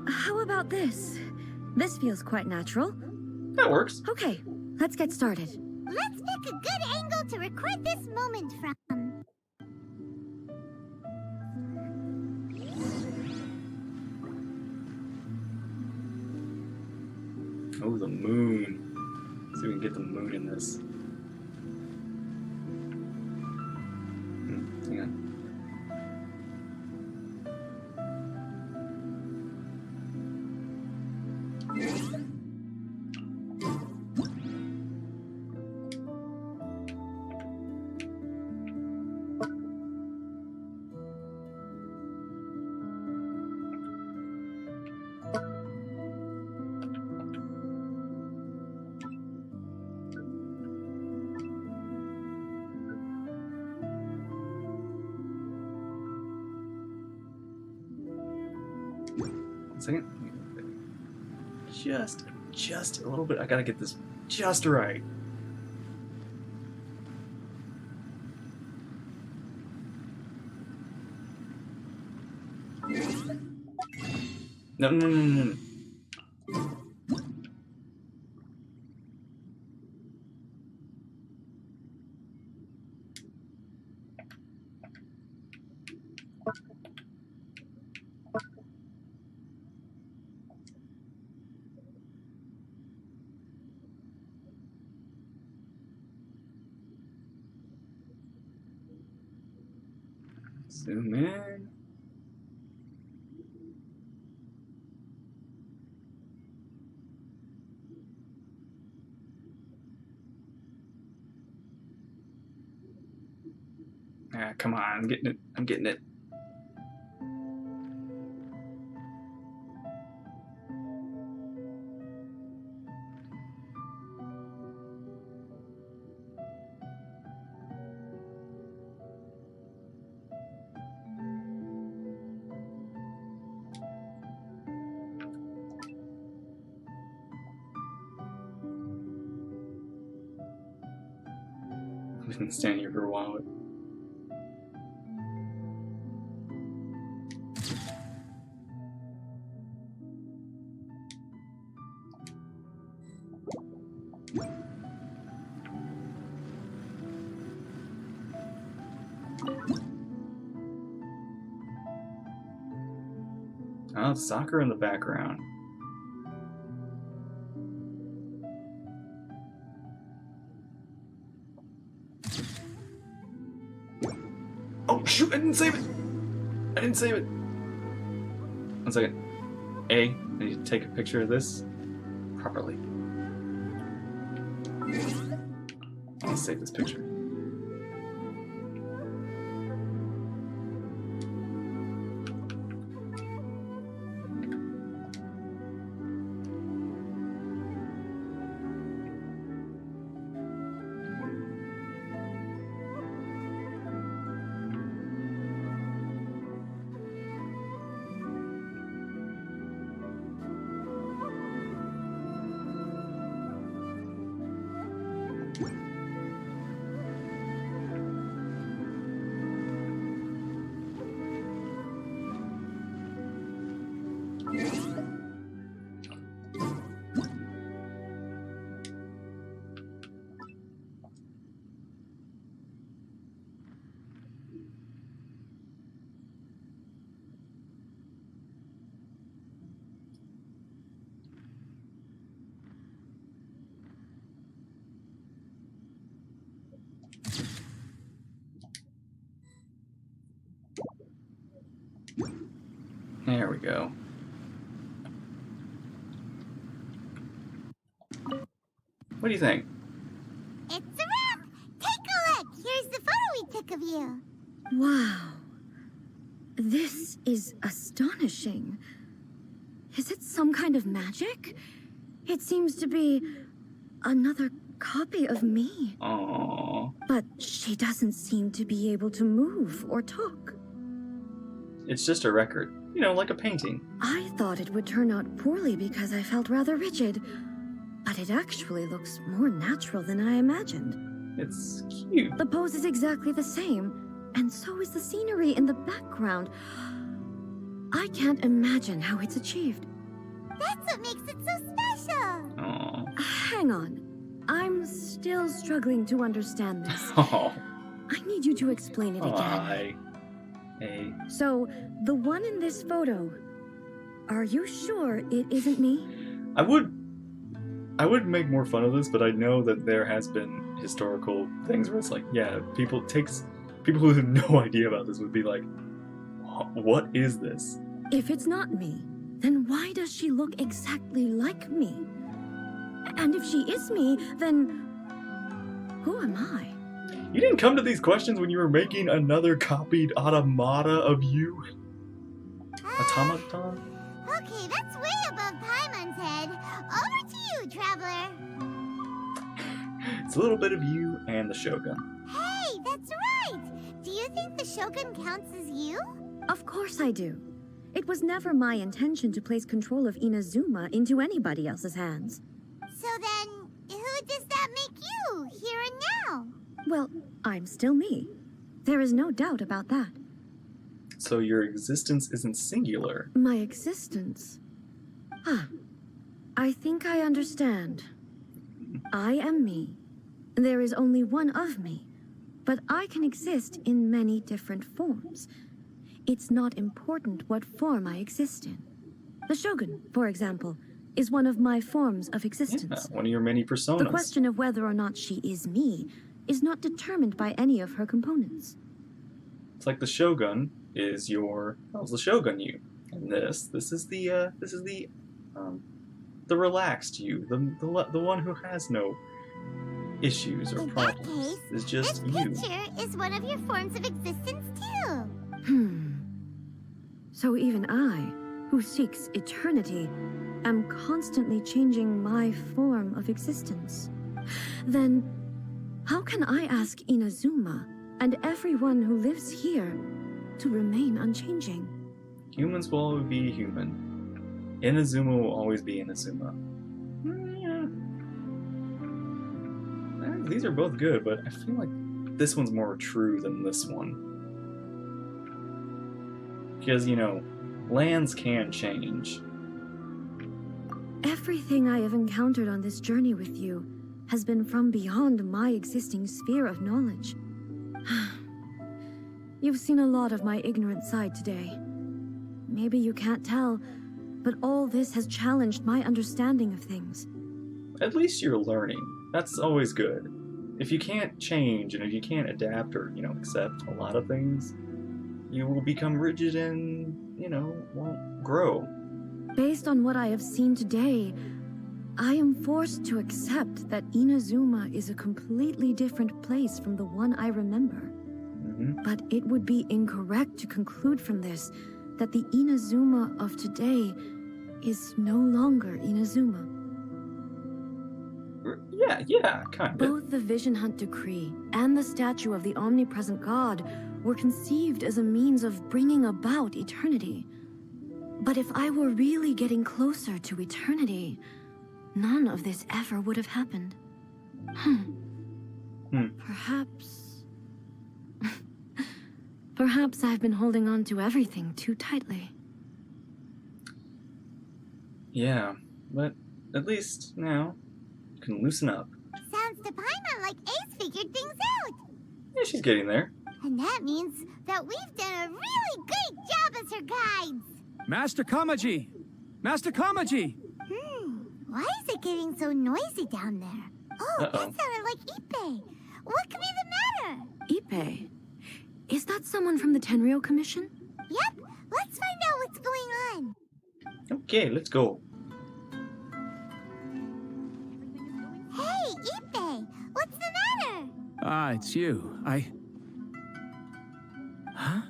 How about this? This feels quite natural. That works. Okay, let's get started. Let's pick a good angle to record this moment from. Oh, the moon. Let's see if we can get the moon in this. Hang on. second. Just a little bit. I gotta get this just right. No. Zoom in. Ah, come on, I'm getting it. I'm getting it. I've been standing here for a while. Oh, it's soccer in the background. Oh shoot, I didn't save it! I didn't save it! 1 second. I need to take a picture of this properly. I'll save this picture. There we go. What do you think? It's a wrap! Take a look! Here's the photo we took of you. Wow. This is astonishing. Is it some kind of magic? It seems to be another copy of me. Aww. But she doesn't seem to be able to move or talk. It's just a record. You know, like a painting. I thought it would turn out poorly because I felt rather rigid. But it actually looks more natural than I imagined. It's cute. The pose is exactly the same, and so is the scenery in the background. I can't imagine how it's achieved. That's what makes it so special. Aww. Hang on. I'm still struggling to understand this. Oh. I need you to explain it again. So, the one in this photo, are you sure it isn't me? I would make more fun of this, but I know that there has been historical things where it's like, yeah, people who have no idea about this would be like, what is this? If it's not me, then why does she look exactly like me? And if she is me, then who am I? You didn't come to these questions when you were making another copied automata of you? Automaton? Okay, that's way above Paimon's head. Over to you, Traveler. It's a little bit of you and the Shogun. Hey, that's right! Do you think the Shogun counts as you? Of course I do. It was never my intention to place control of Inazuma into anybody else's hands. So then, who does that make you, here and now? Well, I'm still me. There is no doubt about that. So your existence isn't singular. My existence? I think I understand. I am me. There is only one of me, but I can exist in many different forms. It's not important what form I exist in. The Shogun, for example, is one of my forms of existence. Yeah, one of your many personas. The question of whether or not she is me is not determined by any of her components. It's like the Shogun is your... That was the Shogun you. And this is the relaxed you. The one who has no issues or In problems. that case, It's just this you. picture is one of your forms of existence too. So even I, who seeks eternity, am constantly changing my form of existence. Then, how can I ask Inazuma and everyone who lives here to remain unchanging? Humans will always be human. Inazuma will always be Inazuma. These are both good, but I feel like this one's more true than this one. Because, you know, lands can change. Everything I have encountered on this journey with you has been from beyond my existing sphere of knowledge. You've seen a lot of my ignorant side today. Maybe you can't tell, but all this has challenged my understanding of things. At least you're learning. That's always good. If you can't change and if you can't adapt or, you know, accept a lot of things, you will become rigid and, you know, won't grow. Based on what I have seen today, I am forced to accept that Inazuma is a completely different place from the one I remember. But it would be incorrect to conclude from this that the Inazuma of today is no longer Inazuma. Yeah, kind of. Both the Vision Hunt Decree and the statue of the omnipresent God were conceived as a means of bringing about eternity. But if I were really getting closer to eternity, none of this ever would have happened. Perhaps... Perhaps I've been holding on to everything too tightly. Yeah, but at least now you can loosen up. Sounds to Paimon like Ace figured things out. Yeah, she's getting there. And that means that we've done a really great job as her guides. Master Kamaji! Master Kamaji! Why is it getting so noisy down there? Oh, that sounded like Ippei. What could be the matter? Ippei? Is that someone from the Tenryou Commission? Yep, let's find out what's going on. Okay, let's go. Hey, Ippei, what's the matter? Ah, it's you. Huh?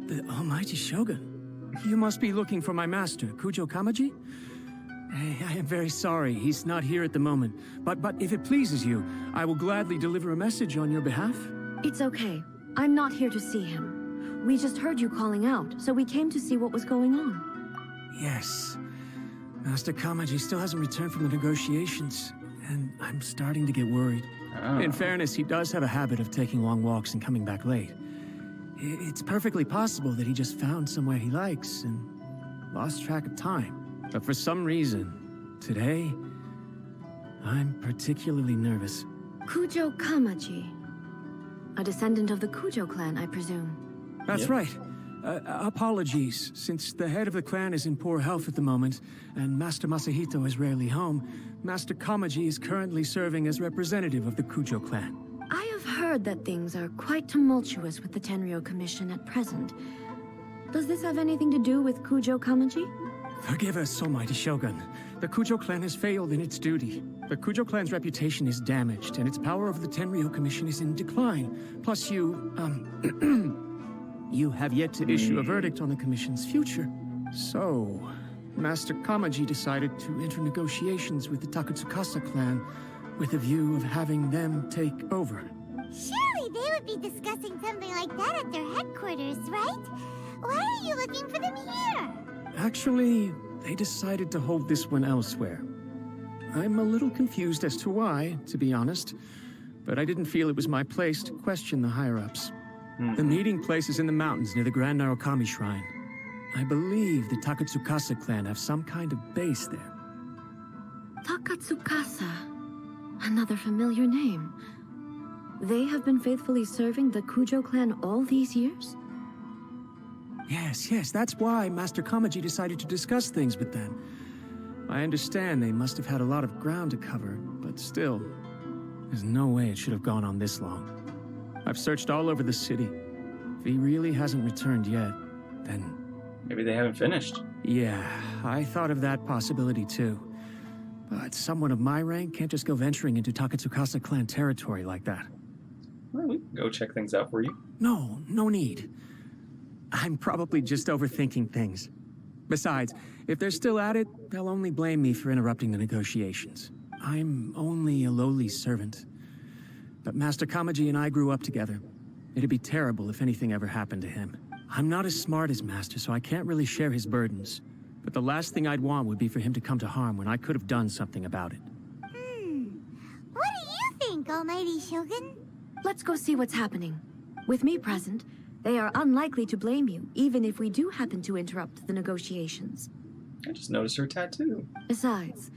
The Almighty Shogun. You must be looking for my master, Kujo Kamaji? I am very sorry, he's not here at the moment. But if it pleases you, I will gladly deliver a message on your behalf. It's okay. I'm not here to see him. We just heard you calling out, so we came to see what was going on. Yes. Master Kamaji still hasn't returned from the negotiations, and I'm starting to get worried. In fairness, he does have a habit of taking long walks and coming back late. It's perfectly possible that he just found somewhere he likes and lost track of time. But for some reason, today, I'm particularly nervous. Kujo Kamaji. A descendant of the Kujo clan, I presume. That's right. Apologies, since the head of the clan is in poor health at the moment, and Master Masahito is rarely home, Master Kamaji is currently serving as representative of the Kujo clan. I have heard that things are quite tumultuous with the Tenryou Commission at present. Does this have anything to do with Kujo Kamaji? Forgive us, Almighty Shogun. The Kujo clan has failed in its duty. The Kujo clan's reputation is damaged, and its power over the Tenryou Commission is in decline. Plus you, you have yet to issue a verdict on the Commission's future. So, Master Kamaji decided to enter negotiations with the Takatsukasa clan with a view of having them take over. Surely they would be discussing something like that at their headquarters, right? Why are you looking for them here? Actually, they decided to hold this one elsewhere. I'm a little confused as to why, to be honest, but I didn't feel it was my place to question the higher-ups. The meeting place is in the mountains near the Grand Narukami Shrine. I believe the Takatsukasa clan have some kind of base there. Takatsukasa. Another familiar name. They have been faithfully serving the Kujo clan all these years? Yes, that's why Master Kamaji decided to discuss things with them. I understand they must have had a lot of ground to cover, but still, there's no way it should have gone on this long. I've searched all over the city. If he really hasn't returned yet, then... Maybe they haven't finished. Yeah, I thought of that possibility too. But someone of my rank can't just go venturing into Takatsukasa clan territory like that. Well, we can go check things out for you. No need. I'm probably just overthinking things. Besides, if they're still at it, they'll only blame me for interrupting the negotiations. I'm only a lowly servant. But Master Kamaji and I grew up together. It'd be terrible if anything ever happened to him. I'm not as smart as Master, so I can't really share his burdens. But the last thing I'd want would be for him to come to harm when I could have done something about it. What do you think, Almighty Shogun? Let's go see what's happening. With me present, they are unlikely to blame you, even if we do happen to interrupt the negotiations. I just noticed her tattoo. Besides,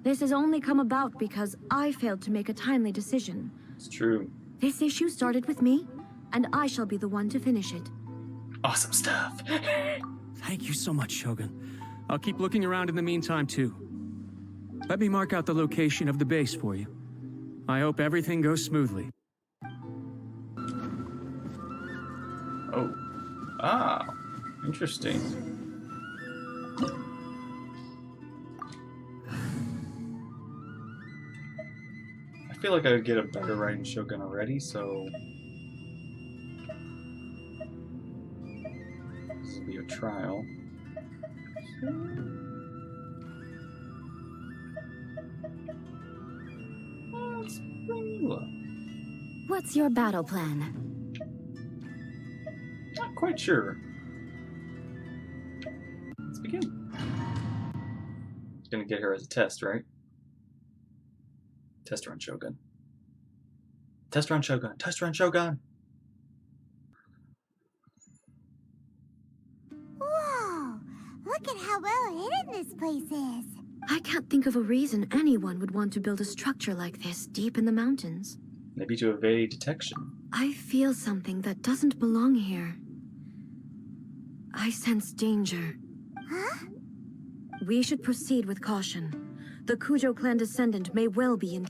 this has only come about because I failed to make a timely decision. It's true. This issue started with me, and I shall be the one to finish it. Awesome stuff. Thank you so much, Shogun. I'll keep looking around in the meantime, too. Let me mark out the location of the base for you. I hope everything goes smoothly. Oh. Ah. Interesting. I feel like I would get a better Raiden Shogun already, so... This will be a trial. Let's bring you up. What's your battle plan? Not quite sure. Let's begin. Gonna get her as a test, right? Test run Shogun. Test run Shogun. Test run Shogun. Whoa! Look at how well hidden this place is. I can't think of a reason anyone would want to build a structure like this deep in the mountains. Maybe to evade detection. I feel something that doesn't belong here. I sense danger. Huh? We should proceed with caution. The Kujo clan descendant may well be in...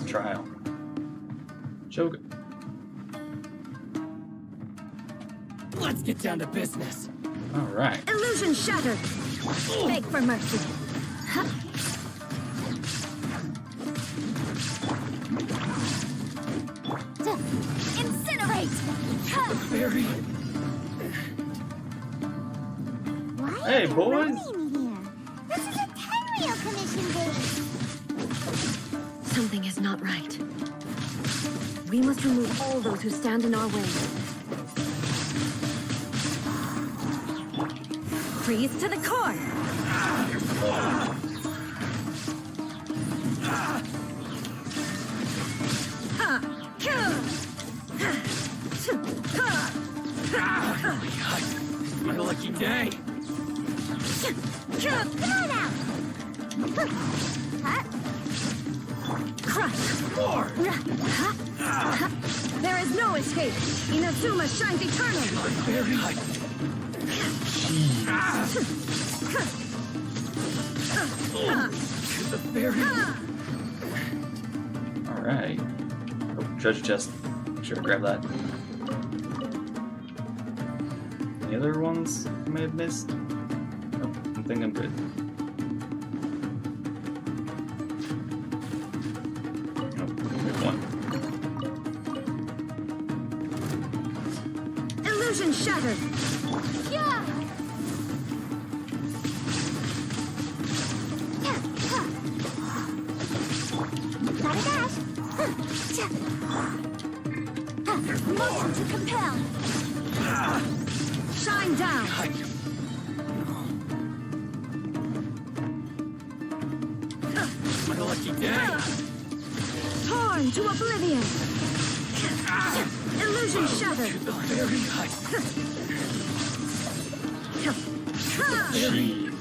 Trial. Shogun. Let's get down to business. Alright. Illusion shattered! Beg for mercy. Huh. Incinerate! Very. Why Hey, are you boys. running here? This is a Tenryou Commission base. Something is not right. We must remove all those who stand in our way. Freeze to the core! My lucky day. Come on out! Crush! There is no escape! Inazuma shines eternal! Very. The very. Alright. Oh, treasure chest. Make sure to grab that. Any other ones I may have missed? Oh, I think I'm good. Oh, there's one. Illusion shattered! Yeah! Got a dash! Motion to compel. Shine down. My lucky day. Torn to oblivion. Illusion shattered.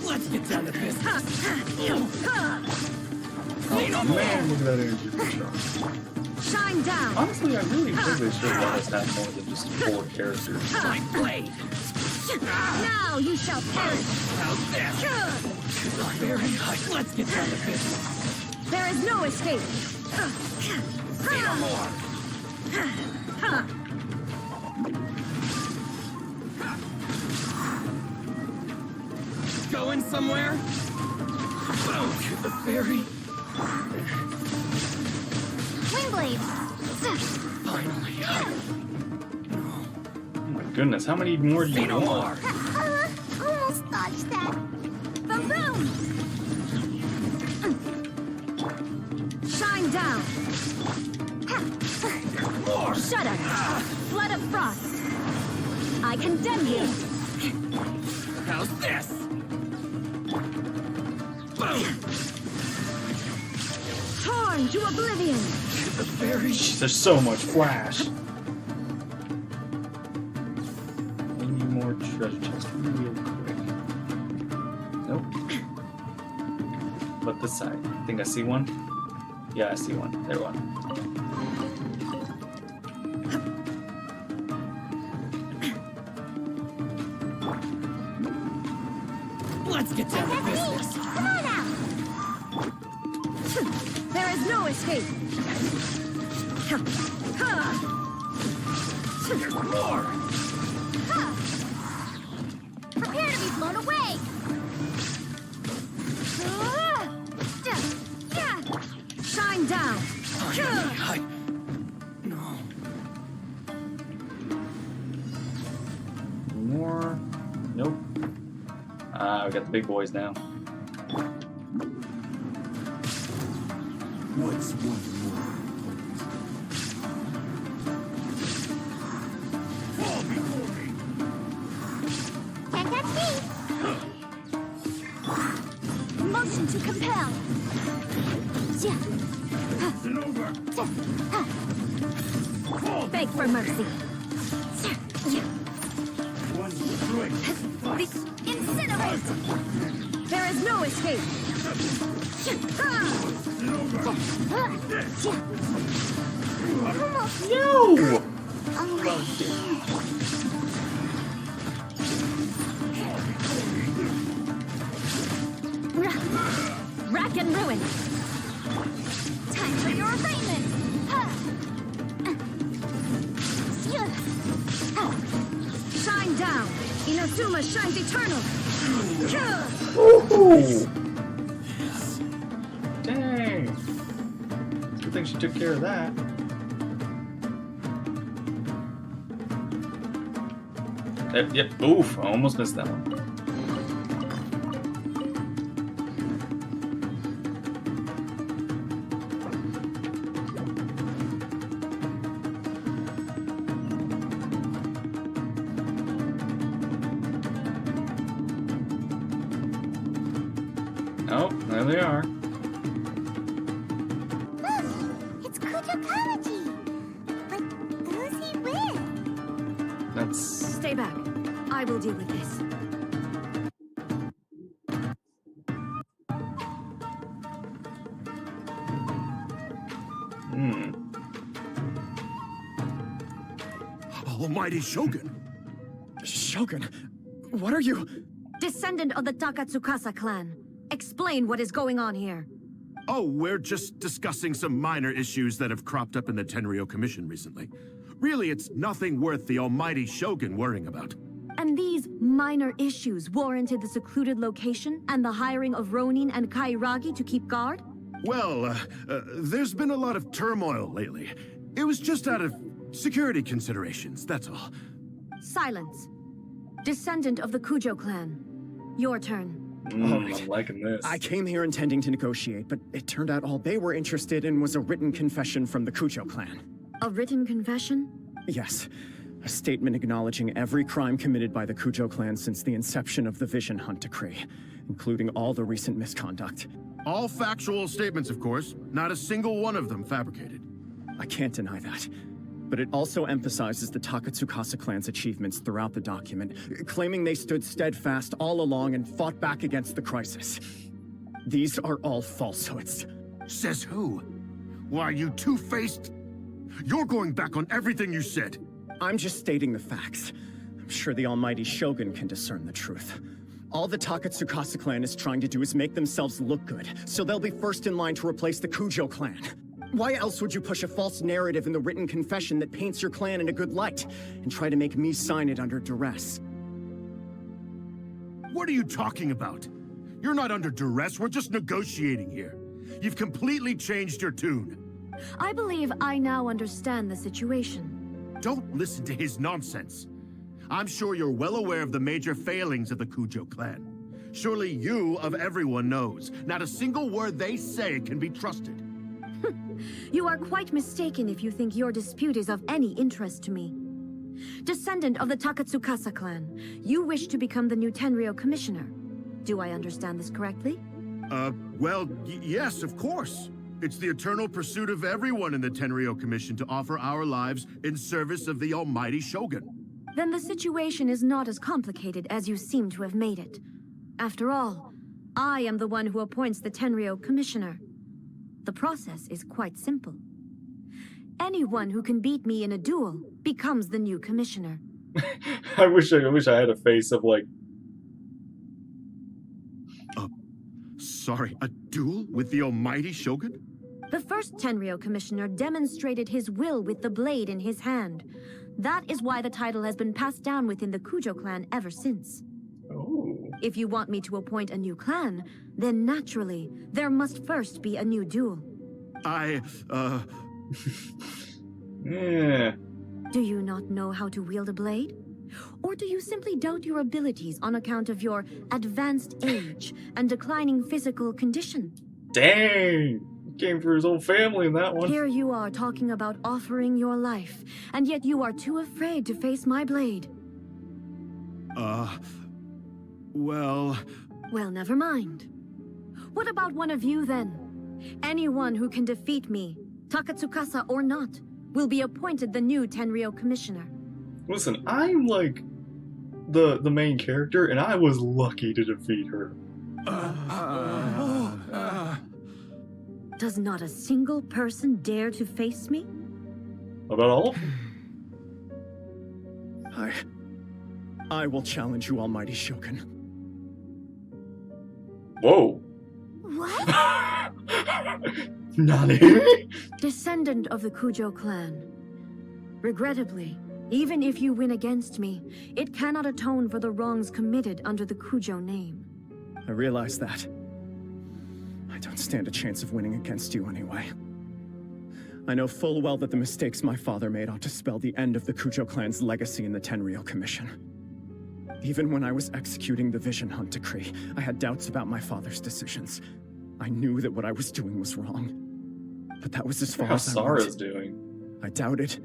Let's get down to business. Man, look at that energy control. Shine down. Honestly, I really think they should let us have more than just 4 characters. My blade. Now you shall perish. How's this? Very high. Let's get down to business. There is no escape. Say no more. Going somewhere? Boom to the ferry. Wingblade! Finally. Oh my goodness, how many more do you No more. want? Almost dodged that. Boom! Shine down. More. Shudder. Flood of frost. I condemn you. How's this? Boom. Torn to oblivion. The ferry. There's so much flash. Any more treasure chests real quick? Nope. Look this side. I think I see one. Yeah, I see one. There one. Let's get down to business. Come on out! There is no escape. There's more. Prepare to be blown away! Shine down. No. More. Nope. We got the big boys now. What's one more? Fall before me. Can't catch me! Motion to compel! It's over. Beg for mercy. One strike. Incinerate! There is no escape. Almost. No! Rack and ruin. Time for your arraignment! Shine down. Inazuma shines eternal. Ooh. Dang. Good thing she took care of that. Yep. Oof. I almost missed that one. Oh, there they are. Look! It's Kujokawaji! But who's he with? That's... Stay back. I will deal with this. Almighty Shogun. Shogun, what are you? Descendant of the Takatsukasa clan. Explain what is going on here. Oh, we're just discussing some minor issues that have cropped up in the Tenryou Commission recently. Really, it's nothing worth the almighty Shogun worrying about. And these minor issues warranted the secluded location and the hiring of Ronin and Kairagi to keep guard? Well, there's been a lot of turmoil lately. It was just out of security considerations, that's all. Silence. Descendant of the Kujo clan. Your turn. I'm liking this. I came here intending to negotiate, but it turned out all they were interested in was a written confession from the Kujo clan. A written confession? Yes. A statement acknowledging every crime committed by the Kujo clan since the inception of the Vision Hunt Decree, including all the recent misconduct. All factual statements, of course. Not a single one of them fabricated. I can't deny that. But it also emphasizes the Takatsukasa clan's achievements throughout the document, claiming they stood steadfast all along and fought back against the crisis. These are all falsehoods. Says who? Why, you two-faced? You're going back on everything you said. I'm just stating the facts. I'm sure the almighty Shogun can discern the truth. All the Takatsukasa clan is trying to do is make themselves look good, so they'll be first in line to replace the Kujo clan. Why else would you push a false narrative in the written confession that paints your clan in a good light, and try to make me sign it under duress? What are you talking about? You're not under duress, we're just negotiating here. You've completely changed your tune. I believe I now understand the situation. Don't listen to his nonsense. I'm sure you're well aware of the major failings of the Kujo clan. Surely you, of everyone, knows. Not a single word they say can be trusted. You are quite mistaken if you think your dispute is of any interest to me. Descendant of the Takatsukasa clan, you wish to become the new Tenryou commissioner. Do I understand this correctly? Well, yes, of course. It's the eternal pursuit of everyone in the Tenryou Commission to offer our lives in service of the almighty Shogun. Then the situation is not as complicated as you seem to have made it. After all, I am the one who appoints the Tenryou commissioner. The process is quite simple. Anyone who can beat me in a duel becomes the new commissioner. I wish I had a face of like. Sorry, a duel with the almighty Shogun? The first Tenryou commissioner demonstrated his will with the blade in his hand. That is why the title has been passed down within the Kujo clan ever since. Oh. If you want me to appoint a new clan, then naturally, there must first be a new duel. Yeah. Do you not know how to wield a blade? Or do you simply doubt your abilities on account of your advanced age and declining physical condition? Dang! He came for his whole family in that one. Here you are talking about offering your life, and yet you are too afraid to face my blade. Well... Well, never mind. What about one of you, then? Anyone who can defeat me, Takatsukasa or not, will be appointed the new Tenryou commissioner. Listen, I'm like the main character, and I was lucky to defeat her. Does not a single person dare to face me? About all? I will challenge you, almighty Shogun. Whoa. What? Nani? Descendant of the Kujo clan. Regrettably, even if you win against me, it cannot atone for the wrongs committed under the Kujo name. I realize that. I don't stand a chance of winning against you anyway. I know full well that the mistakes my father made ought to spell the end of the Kujo clan's legacy in the Tenryou Commission. Even when I was executing the Vision Hunt Decree, I had doubts about my father's decisions. I knew that what I was doing was wrong. But that was as far as I went. Sara's doing. I doubted,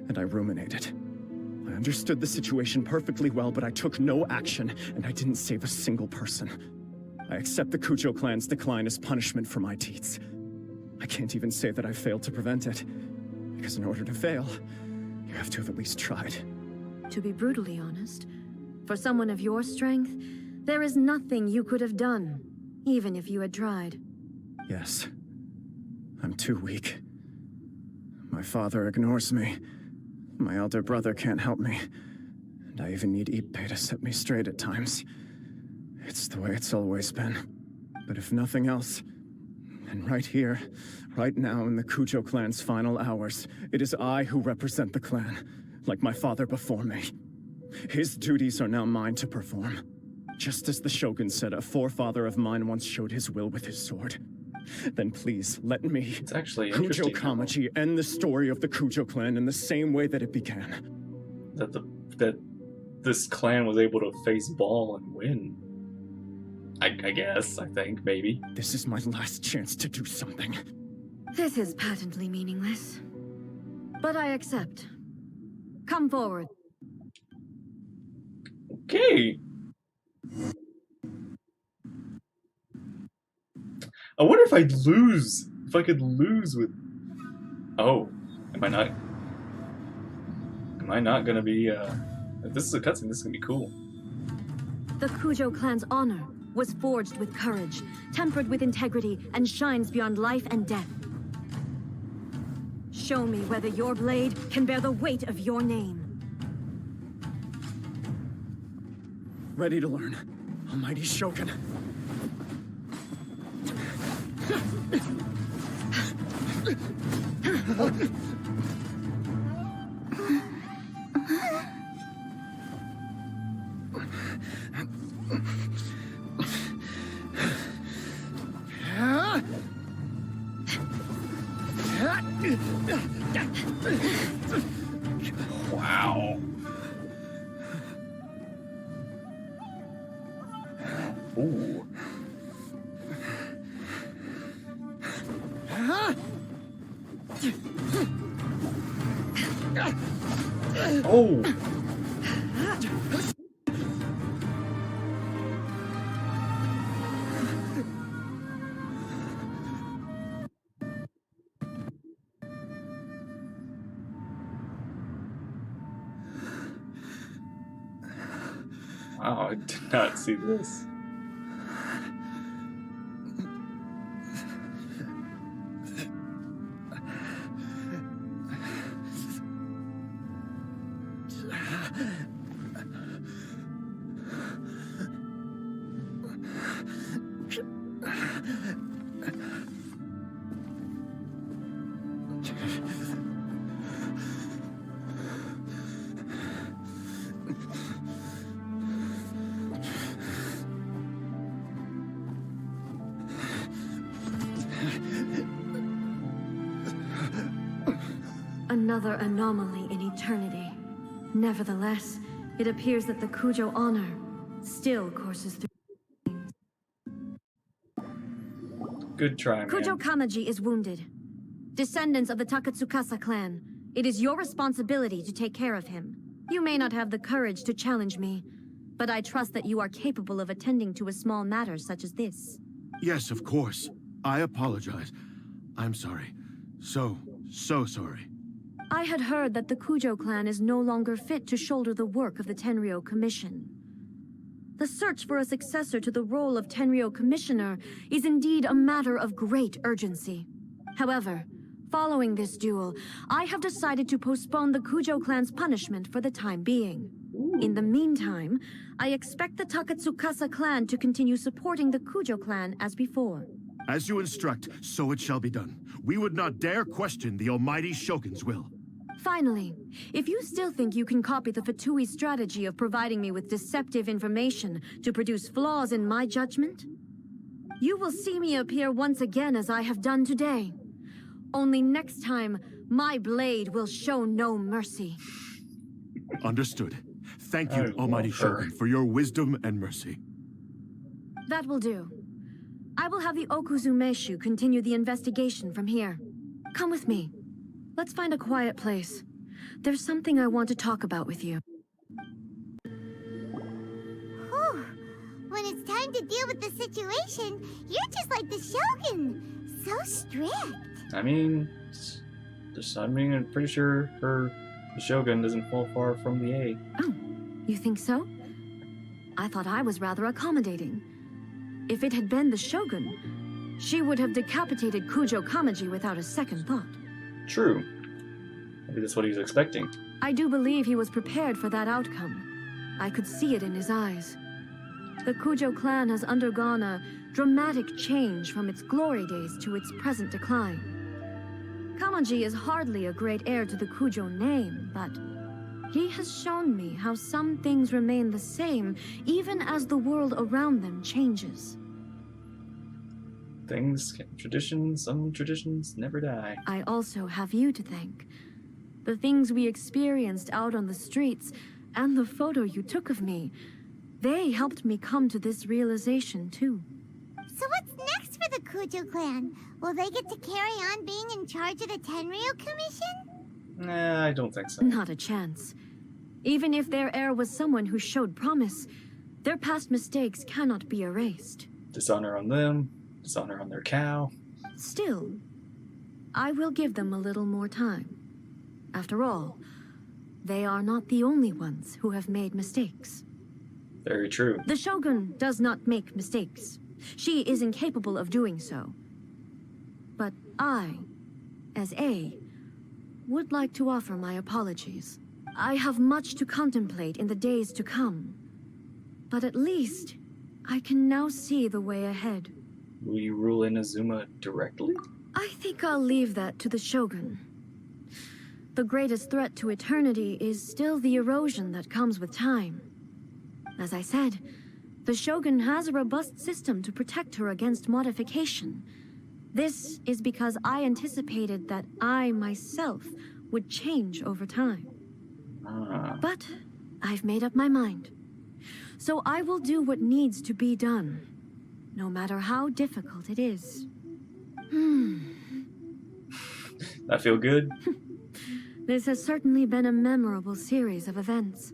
and I ruminated. I understood the situation perfectly well, but I took no action, and I didn't save a single person. I accept the Kujo clan's decline as punishment for my deeds. I can't even say that I failed to prevent it, because in order to fail, you have to have at least tried. To be brutally honest, for someone of your strength, there is nothing you could have done, even if you had tried. Yes. I'm too weak. My father ignores me. My elder brother can't help me. And I even need Ippei to set me straight at times. It's the way it's always been. But if nothing else, then right here, right now in the Kujo clan's final hours, it is I who represent the clan, like my father before me. His duties are now mine to perform. Just as the Shogun said a forefather of mine once showed his will with his sword. Then please, let me, It's actually Kujo interesting Kamaji, end the story of the Kujo clan in the same way that it began. that this clan was able to face Ball and win. I think, maybe. This is my last chance to do something. This is patently meaningless. But I accept. Come forward. Okay. I wonder if I'd lose. If I could lose with. Oh, am I not? Am I not gonna be? If this is a cutscene, this is gonna be cool. The Kujo clan's honor was forged with courage, tempered with integrity, and shines beyond life and death. Show me whether your blade can bear the weight of your name. Ready to learn. Almighty Shogun. Wow. Ooh. Oh. Wow, I did not see this. Another anomaly in eternity. Nevertheless, it appears that the Kujo honor still courses through. Good try, man. Kujo Kamaji is wounded. Descendants of the Takatsukasa clan, it is your responsibility to take care of him. You may not have the courage to challenge me, but I trust that you are capable of attending to a small matter such as this. Yes, of course. I apologize. I'm sorry. So sorry. I had heard that the Kujo clan is no longer fit to shoulder the work of the Tenryou Commission. The search for a successor to the role of Tenryou Commissioner is indeed a matter of great urgency. However, following this duel, I have decided to postpone the Kujo clan's punishment for the time being. In the meantime, I expect the Takatsukasa clan to continue supporting the Kujo clan as before. As you instruct, so it shall be done. We would not dare question the Almighty Shogun's will. Finally, if you still think you can copy the Fatui strategy of providing me with deceptive information to produce flaws in my judgment, you will see me appear once again as I have done today. Only next time, my blade will show no mercy. Understood. Thank you, Almighty Shogun, for your wisdom and mercy. That will do. I will have the Okuzumeshu continue the investigation from here. Come with me. Let's find a quiet place. There's something I want to talk about with you. Whew. When it's time to deal with the situation, you're just like the Shogun. So strict. I mean, I'm pretty sure the Shogun doesn't fall far from the A. Oh, you think so? I thought I was rather accommodating. If it had been the Shogun, she would have decapitated Kujo Kamaji without a second thought. True. Maybe that's what he was expecting. I do believe he was prepared for that outcome. I could see it in his eyes. The Kujo clan has undergone a dramatic change from its glory days to its present decline. Kamaji is hardly a great heir to the Kujo name, but he has shown me how some things remain the same even as the world around them changes. Some traditions never die. I also have you to thank. The things we experienced out on the streets, and the photo you took of me, they helped me come to this realization too. So what's next for the Kujo clan? Will they get to carry on being in charge of the Tenryou Commission? Nah, I don't think so. Not a chance. Even if their heir was someone who showed promise, their past mistakes cannot be erased. Dishonor on them, dishonor on their cow. Still, I will give them a little more time. After all, they are not the only ones who have made mistakes. Very true. The Shogun does not make mistakes. She is incapable of doing so. But I, as A, would like to offer my apologies. I have much to contemplate in the days to come. But at least, I can now see the way ahead. Will you rule Inazuma directly? I think I'll leave that to the Shogun. The greatest threat to eternity is still the erosion that comes with time. As I said, the Shogun has a robust system to protect her against modification. This is because I anticipated that I myself would change over time. But I've made up my mind. So I will do what needs to be done, no matter how difficult it is. That feel good? This has certainly been a memorable series of events.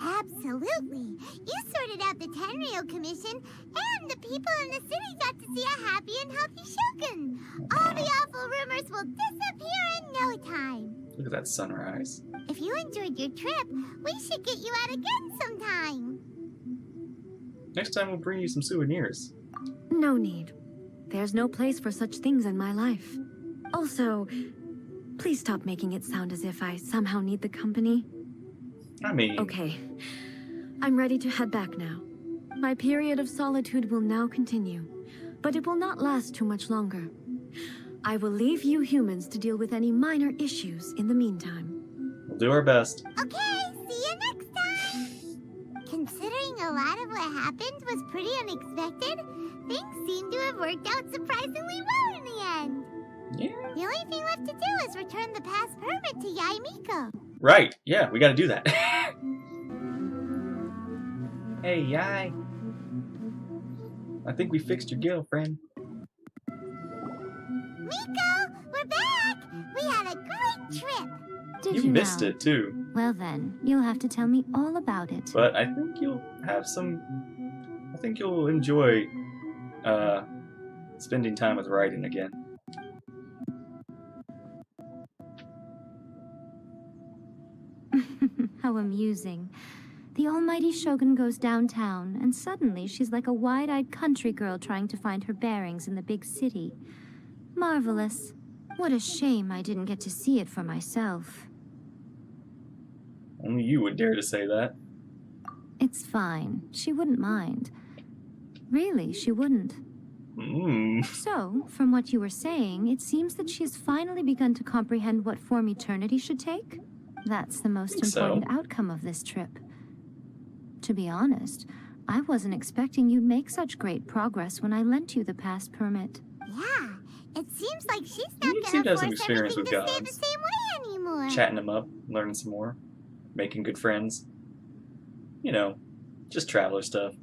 Absolutely. You sorted out the Tenryou Commission, and the people in the city got to see a happy and healthy Shogun. All the awful rumors will disappear in no time. Look at that sunrise. If you enjoyed your trip, we should get you out again sometime. Next time we'll bring you some souvenirs. No need. There's no place for such things in my life. Also, please stop making it sound as if I somehow need the company. I mean... Okay. I'm ready to head back now. My period of solitude will now continue, but it will not last too much longer. I will leave you humans to deal with any minor issues in the meantime. We'll do our best. Okay, see you next time! Considering a lot of what happened was pretty unexpected, things seem to have worked out surprisingly well in the end. Yeah. The only thing left to do is return the pass permit to Yaimiko. Right, yeah, we gotta do that. Hey, Yai. I think we fixed your girlfriend. Miko, we're back! We had a great trip! Did You missed now? it, too. Well then, you'll have to tell me all about it. But I think you'll have some... I think you'll enjoy spending time with Raiden again. How amusing. The almighty Shogun goes downtown, and suddenly she's like a wide-eyed country girl trying to find her bearings in the big city. Marvelous. What a shame I didn't get to see it for myself. Only you would dare to say that. It's fine. She wouldn't mind. Really, she wouldn't. So, from what you were saying, it seems that she has finally begun to comprehend what form eternity should take? That's the most important outcome of this trip. To be honest, I wasn't expecting you'd make such great progress when I lent you the pass permit. Yeah, it seems like she's not You seem to gonna have some force experience everything with to stay the gods. same way anymore. Chatting them up, learning some more, making good friends. You know, just traveler stuff.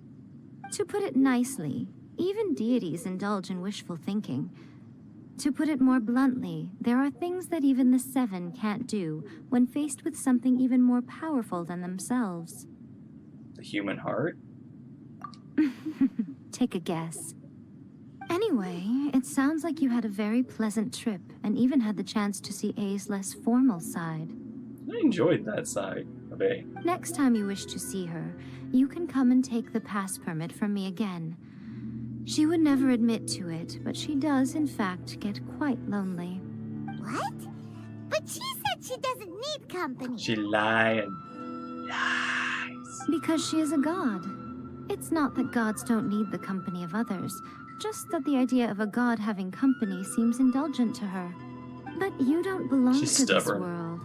To put it nicely, even deities indulge in wishful thinking. To put it more bluntly, there are things that even the Seven can't do when faced with something even more powerful than themselves. The human heart? Take a guess. Anyway, it sounds like you had a very pleasant trip and even had the chance to see A's less formal side. I enjoyed that side of A. Next time you wish to see her, you can come and take the pass permit from me again. She would never admit to it, but she does, in fact, get quite lonely. What? But she said she doesn't need company. She lying. Lies. Because she is a god. It's not that gods don't need the company of others, just that the idea of a god having company seems indulgent to her. But you don't belong She's to this stubborn. world.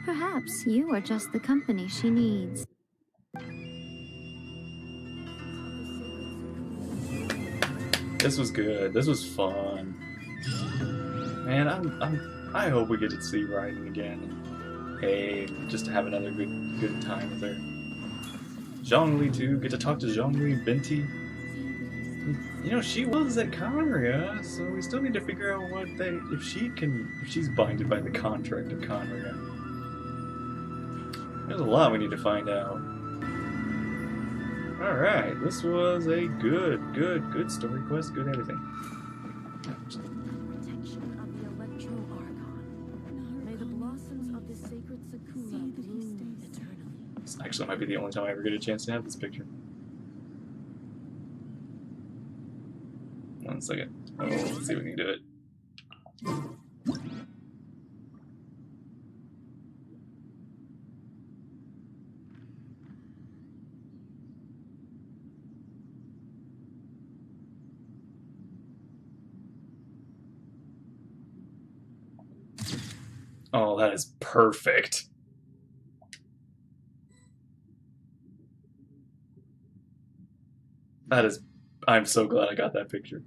Perhaps you are just the company she needs. This was good. This was fun. Man, I hope we get to see Raiden again. Hey, just to have another good time with her. Zhongli too. Get to talk to Zhongli and Binti. You know, she was at Conria, so we still need to figure out what they, if she's binded by the contract of Conria. There's a lot we need to find out. Alright, this was a good story quest, good everything. Protection of the Electro Argon. May the blossoms of the sacred Sakura bloom eternally. This actually might be the only time I ever get a chance to have this picture. 1 second. Oh, let's see if we can do it. Oh, that is perfect. That is... I'm so glad I got that picture.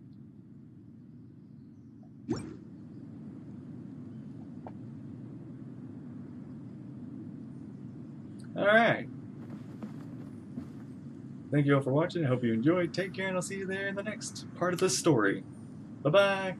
Alright. Thank you all for watching. I hope you enjoyed. Take care, and I'll see you there in the next part of the story. Bye-bye.